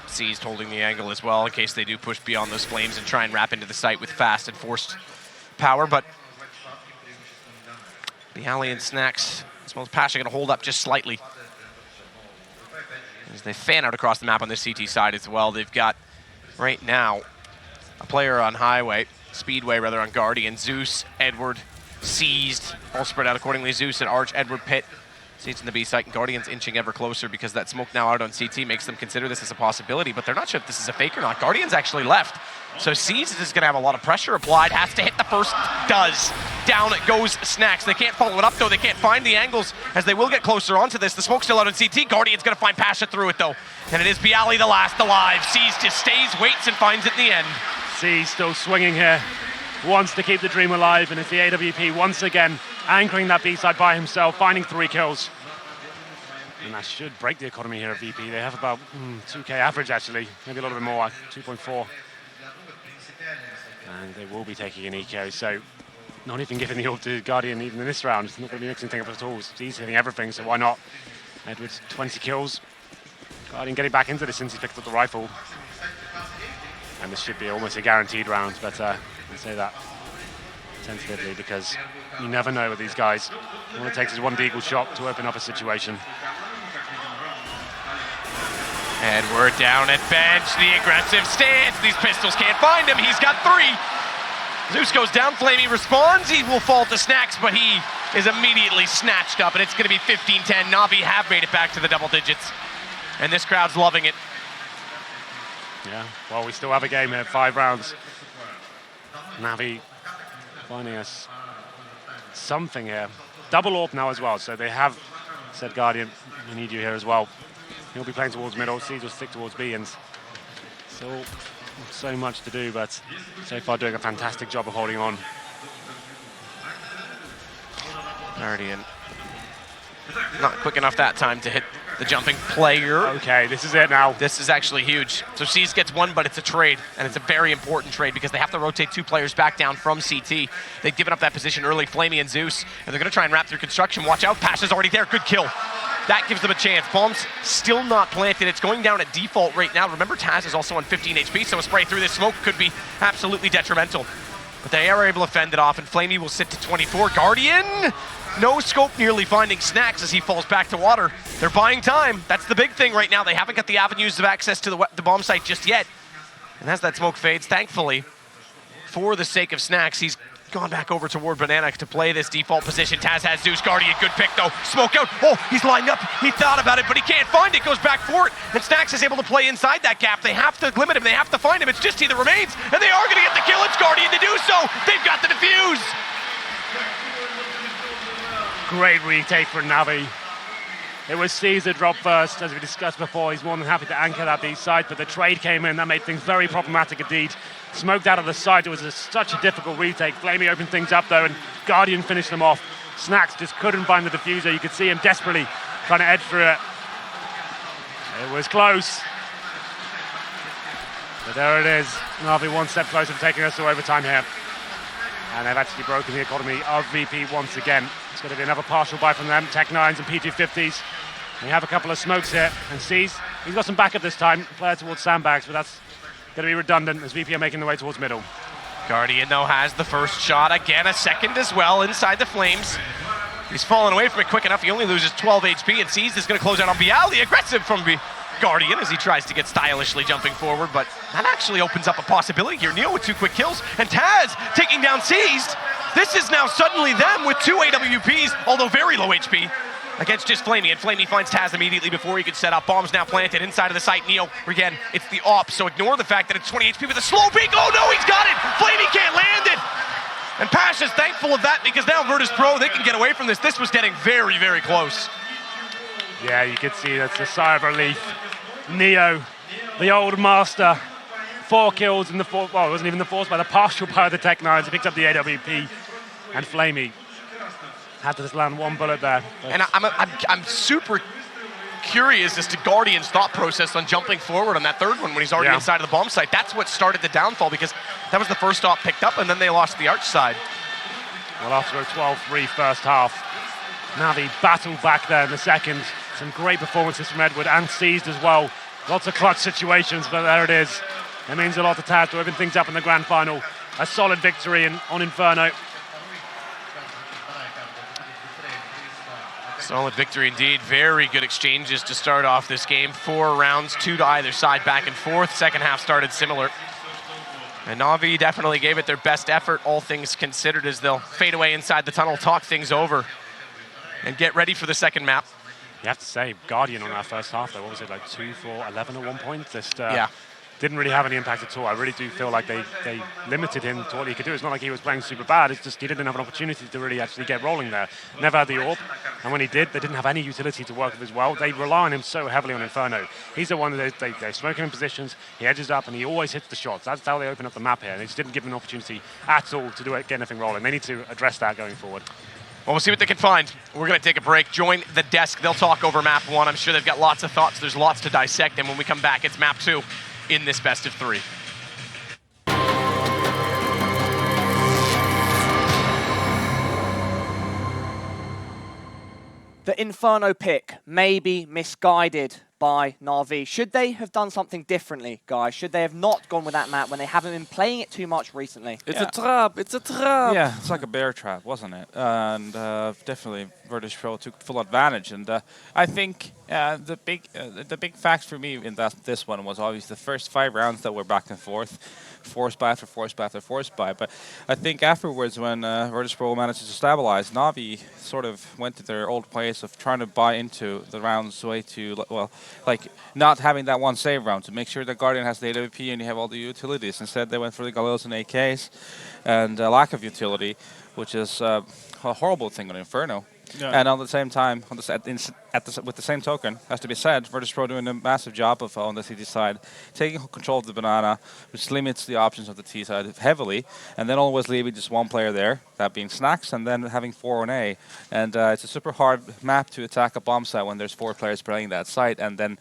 Seized holding the angle as well in case they do push beyond those flames and try and wrap into the site with fast and forced power, but Bialy and Snax, as well as Pasha, going to hold up just slightly as they fan out across the map on this CT side as well. They've got right now a player on Speedway rather on Guardian, Zeus, Edward, Seized, all spread out accordingly. Zeus and Arch, Edward, Pit. Seized in the B site, and Guardian's inching ever closer because that smoke now out on CT makes them consider this as a possibility, but they're not sure if this is a fake or not. Guardian's actually left, so Seized is going to have a lot of pressure applied. Has to hit the first, does. Down it goes Snax. They can't follow it up, though. They can't find the angles as they will get closer onto this. The smoke's still out on CT. Guardian's going to find Pasha through it, though, and it is Bialy the last alive. Seized just stays, waits, and finds it in the end. Seized still swinging here. Wants to keep the dream alive, and it's the AWP once again anchoring that B side by himself, finding 3 kills. And that should break the economy here at VP. They have about 2K average, actually. Maybe a little bit more, 2.4. And they will be taking an eco, so not even giving the ult to Guardian even in this round. It's not going to be mixing things up at all. He's hitting everything, so why not? Edwards, 20 kills. Guardian getting back into this since he picked up the rifle. And this should be almost a guaranteed round, but I say that tentatively because you never know with these guys. All it takes is one deagle shot to open up a situation. Edward down at bench, the aggressive stance. These pistols can't find him. He's got 3. Zeus goes down, Flamey responds. He will fall to Snax, but he is immediately snatched up, and it's going to be 15-10. Navi have made it back to the double digits, and this crowd's loving it. Yeah, well, we still have a game here, 5 rounds. Navi finding us something here. Double AWP now as well, so they have said, Guardian, we need you here as well. He'll be playing towards middle, Seeds will stick towards B, and still so much to do, but so far doing a fantastic job of holding on. Guardian not quick enough that time to hit the jumping player. Okay, this is it now. This is actually huge. So C's gets one, but it's a trade, and it's a very important trade because they have to rotate 2 players back down from CT. They've given up that position early, Flamey and Zeus, and they're going to try and wrap through construction. Watch out, Pash is already there. Good kill. That gives them a chance. Bomb's still not planted. It's going down at default right now. Remember, Taz is also on 15 HP, so a spray through this smoke could be absolutely detrimental. But they are able to fend it off, and Flamey will sit to 24. Guardian, no scope, nearly finding Snacks as he falls back to water. They're buying time. That's the big thing right now. They haven't got the avenues of access to the bomb site just yet. And as that smoke fades, thankfully, for the sake of Snacks, he's gone back over toward Banana to play this default position. Taz has Zeus. Guardian, good pick though. Smoke out. Oh, he's lined up. He thought about it, but he can't find it. Goes back for it. And Snacks is able to play inside that gap. They have to limit him. They have to find him. It's just he that remains. And they are going to get the kill. It's Guardian to do so. They've got the defuse. Great retake for Navi. It was Caesar drop first, as we discussed before. He's more than happy to anchor that B side, but the trade came in. That made things very problematic indeed. Smoked out of the side. It was such a difficult retake. Flamey opened things up though, and Guardian finished them off. Snacks just couldn't find the diffuser. You could see him desperately trying to edge through it. It was close. But there it is. Navi one step closer to taking us to overtime here. And they've actually broken the economy of VP once again. It's going to be another partial buy from them. Tech 9s and P250s. We have a couple of smokes here. And sees he's got some backup this time. Player towards sandbags, but that's going to be redundant as VP are making their way towards middle. Guardian, though, has the first shot. Again, a second as well inside the flames. He's fallen away from it quick enough. He only loses 12 HP, and sees is going to close out on Bial. The aggressive from Guardian as he tries to get stylishly jumping forward, but that actually opens up a possibility here. Neo with 2 quick kills, and Taz taking down Seized. This is now suddenly them with 2 AWPs, although very low HP, against just Flamey, and Flamey finds Taz immediately before he could set up. Bombs now planted inside of the site. Neo, again, it's the op, so ignore the fact that it's 20 HP with a slow peek. Oh no, he's got it! Flamey can't land it! And Pash is thankful of that because now Virtus.pro, they can get away from this. This was getting very, very close. Yeah, you can see that's a sigh of relief. Neo, the old master, 4 kills in the fourth, well, it wasn't even the fourth, by the partial power of the Tech 9s. He picked up the AWP, and Flamey had to just land 1 bullet there. And I'm super curious as to Guardian's thought process on jumping forward on that third one when he's already inside of the bomb site. That's what started the downfall, because that was the first stop picked up, and then they lost the arch side. Well, after a 12-3 first half, Navi battled back there in the second. Some great performances from Edward and Seized as well. Lots of clutch situations, but there it is. It means a lot to Taz to open things up in the grand final. A solid victory on Inferno. Solid victory indeed. Very good exchanges to start off this game. 4 rounds, 2 to either side, back and forth. Second half started similar. And Navi definitely gave it their best effort, all things considered, as they'll fade away inside the tunnel, talk things over, and get ready for the second map. You have to say, Guardian on our first half, though, what was it, like 2 for 11 at one point? Just didn't really have any impact at all. I really do feel like they limited him to what he could do. It's not like he was playing super bad, it's just he didn't have an opportunity to really actually get rolling there. Never had the AWP, and when he did, they didn't have any utility to work with as well. They rely on him so heavily on Inferno. He's the one that they're smoking in positions, he edges up, and he always hits the shots. That's how they open up the map here, and they just didn't give him an opportunity at all to get anything rolling. They need to address that going forward. Well, we'll see what they can find. We're going to take a break. Join the desk. They'll talk over map 1. I'm sure they've got lots of thoughts. There's lots to dissect. And when we come back, it's map 2 in this best of 3. The Inferno pick may be misguided by Navi. Should they have done something differently, guys? Should they have not gone with that map when they haven't been playing it too much recently? It's a trap. It's a trap. Yeah, it's like a bear trap, wasn't it? And definitely Virtus.pro took full advantage. And I think the big fact for me in this one was obviously the first 5 rounds that were back and forth, force buy after force buy after force buy. But I think afterwards, when Virtus.pro managed to stabilize, Navi sort of went to their old ways of trying to buy into the rounds way to, well, like not having that one save round to make sure that Guardian has the AWP and you have all the utilities. Instead, they went for the Galeos and AKs and lack of utility, which is a horrible thing on Inferno. Yeah. And at the same time, with the same token, has to be said, Virtus.pro doing a massive job of on the CT side, taking control of the banana, which limits the options of the T side heavily, and then always leaving just one player there, that being Snacks, and then having 4 on A. And it's a super hard map to attack a bomb site when there's 4 players playing that site, and then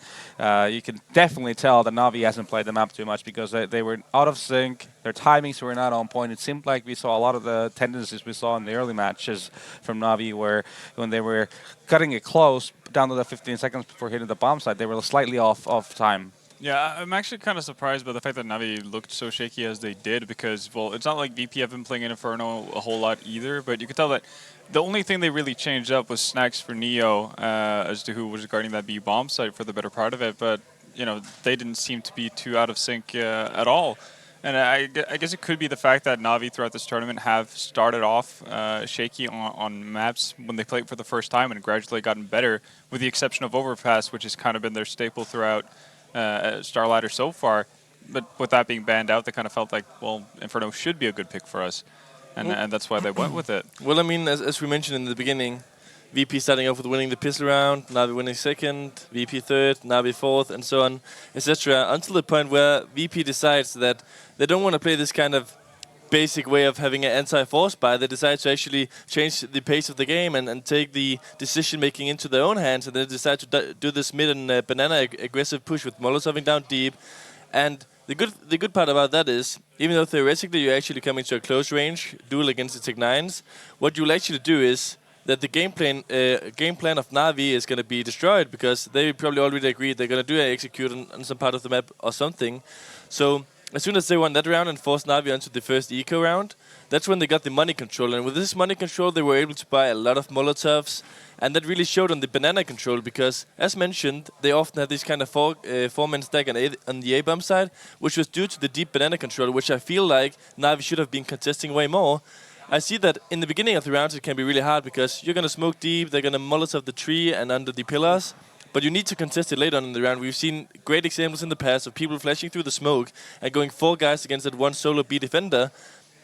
you can definitely tell that Navi hasn't played the map too much because they were out of sync, their timings were not on point. It seemed like we saw a lot of the tendencies we saw in the early matches from Navi, where when they were cutting it close, down to the 15 seconds before hitting the bomb site, they were slightly off time. Yeah, I'm actually kind of surprised by the fact that Navi looked so shaky as they did because, well, it's not like VP have been playing in Inferno a whole lot either, but you could tell that the only thing they really changed up was Snacks for Neo as to who was guarding that B bomb site for the better part of it, but, you know, they didn't seem to be too out of sync at all. And I guess it could be the fact that Navi throughout this tournament have started off shaky on maps when they played for the first time and gradually gotten better, with the exception of Overpass, which has kind of been their staple throughout Starladder so far. But with that being banned out, they kind of felt like, well, Inferno should be a good pick for us. And that's why they went with it. Well, I mean, as we mentioned in the beginning, VP starting off with winning the pistol round, Navi winning second, VP third, Navi fourth, and so on, etc. Until the point where VP decides that they don't want to play this kind of basic way of having an anti-force buy. They decide to actually change the pace of the game and take the decision-making into their own hands, and they decide to do this mid and banana aggressive push with Molotoving down deep. And the good part about that is, even though theoretically you're actually coming to a close range duel against the Tech-9s, what you'll actually do is that the game plan of Navi is going to be destroyed because they probably already agreed they're going to do an execute on some part of the map or something. So as soon as they won that round and forced Navi onto the first eco round, that's when they got the money control. And with this money control, they were able to buy a lot of Molotovs. And that really showed on the banana control because, as mentioned, they often had this kind of four-man stack on the A-bomb side, which was due to the deep banana control, which I feel like Navi should have been contesting way more. I see that in the beginning of the rounds it can be really hard because you're going to smoke deep, they're going to Molotov the tree and under the pillars, but you need to contest it later on in the round. We've seen great examples in the past of people flashing through the smoke and going 4 guys against that one solo B defender,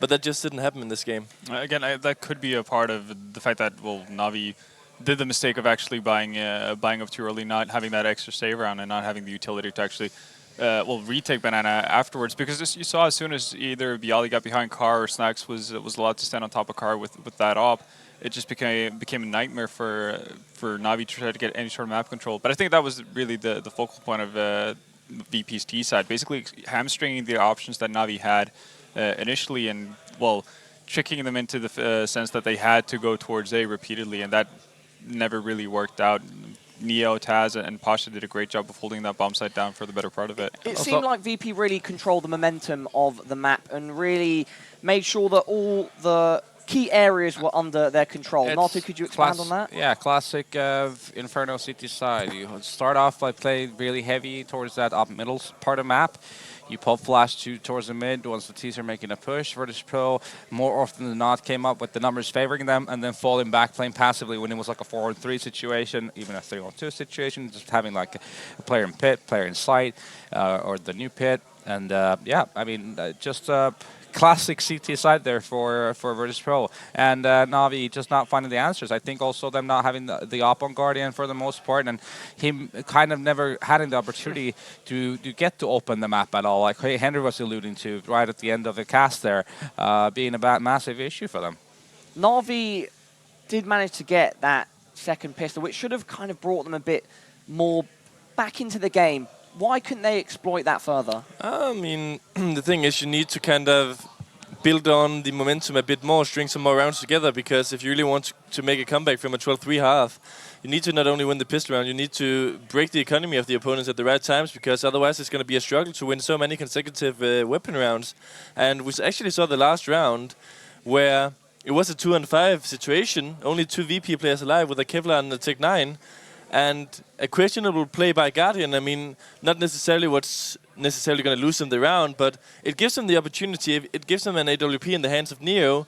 but that just didn't happen in this game. Again, that could be a part of the fact that, well, Navi did the mistake of actually buying up too early, not having that extra save round and not having the utility to actually retake banana afterwards, because you saw as soon as either Bialy got behind Car or Snacks was allowed to stand on top of Car with that op, it just became a nightmare for Navi to try to get any sort of map control. But I think that was really the focal point of VP's T side, basically hamstringing the options that Navi had initially, and well, tricking them into the sense that they had to go towards A repeatedly, and that never really worked out. Neo, Taz, and Pasha did a great job of holding that bomb site down for the better part of it. It seemed like VP really controlled the momentum of the map and really made sure that all the key areas were under their control. Nato, could you expand on that? Yeah, classic Inferno City side. You start off by playing really heavy towards that up middle part of the map. You pop flash towards the mid once the T's are making a push. Virtus.pro more often than not came up with the numbers favoring them and then falling back, playing passively when it was like a 4-on-3 situation, even a 3-on-2 situation, just having like a player in pit, player in sight, or the new pit. And yeah, I mean, just classic CT side there for Virtus.pro. And Navi just not finding the answers. I think also them not having the op on Guardian for the most part, and him kind of never having the opportunity to get to open the map at all, like Henry was alluding to right at the end of the cast there, being a massive issue for them. Navi did manage to get that second pistol, which should have kind of brought them a bit more back into the game. Why couldn't they exploit that further? I mean, the thing is you need to kind of build on the momentum a bit more, string some more rounds together, because if you really want to make a comeback from a 12-3 half, you need to not only win the pistol round, you need to break the economy of the opponents at the right times, because otherwise it's going to be a struggle to win so many consecutive weapon rounds. And we actually saw the last round where it was a 2-on-5 situation, only 2 VP players alive with a Kevlar and a Tech-9. And a questionable play by Guardian. I mean, not necessarily what's necessarily going to lose them the round, but it gives them the opportunity. It gives them an AWP in the hands of Neo.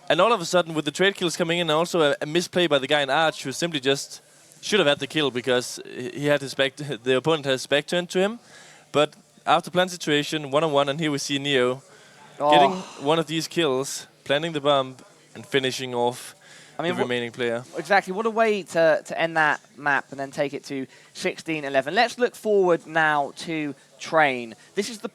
And all of a sudden, with the trade kills coming in, and also a misplay by the guy in Arch, who simply just should have had the kill because he had his back. The opponent has his back turned to him. But after plant situation, 1-on-1, and here we see Neo getting one of these kills, planting the bomb, and finishing off the remaining player. Exactly. What a way to end that map and then take it to 16-11. Let's look forward now to Train. This is the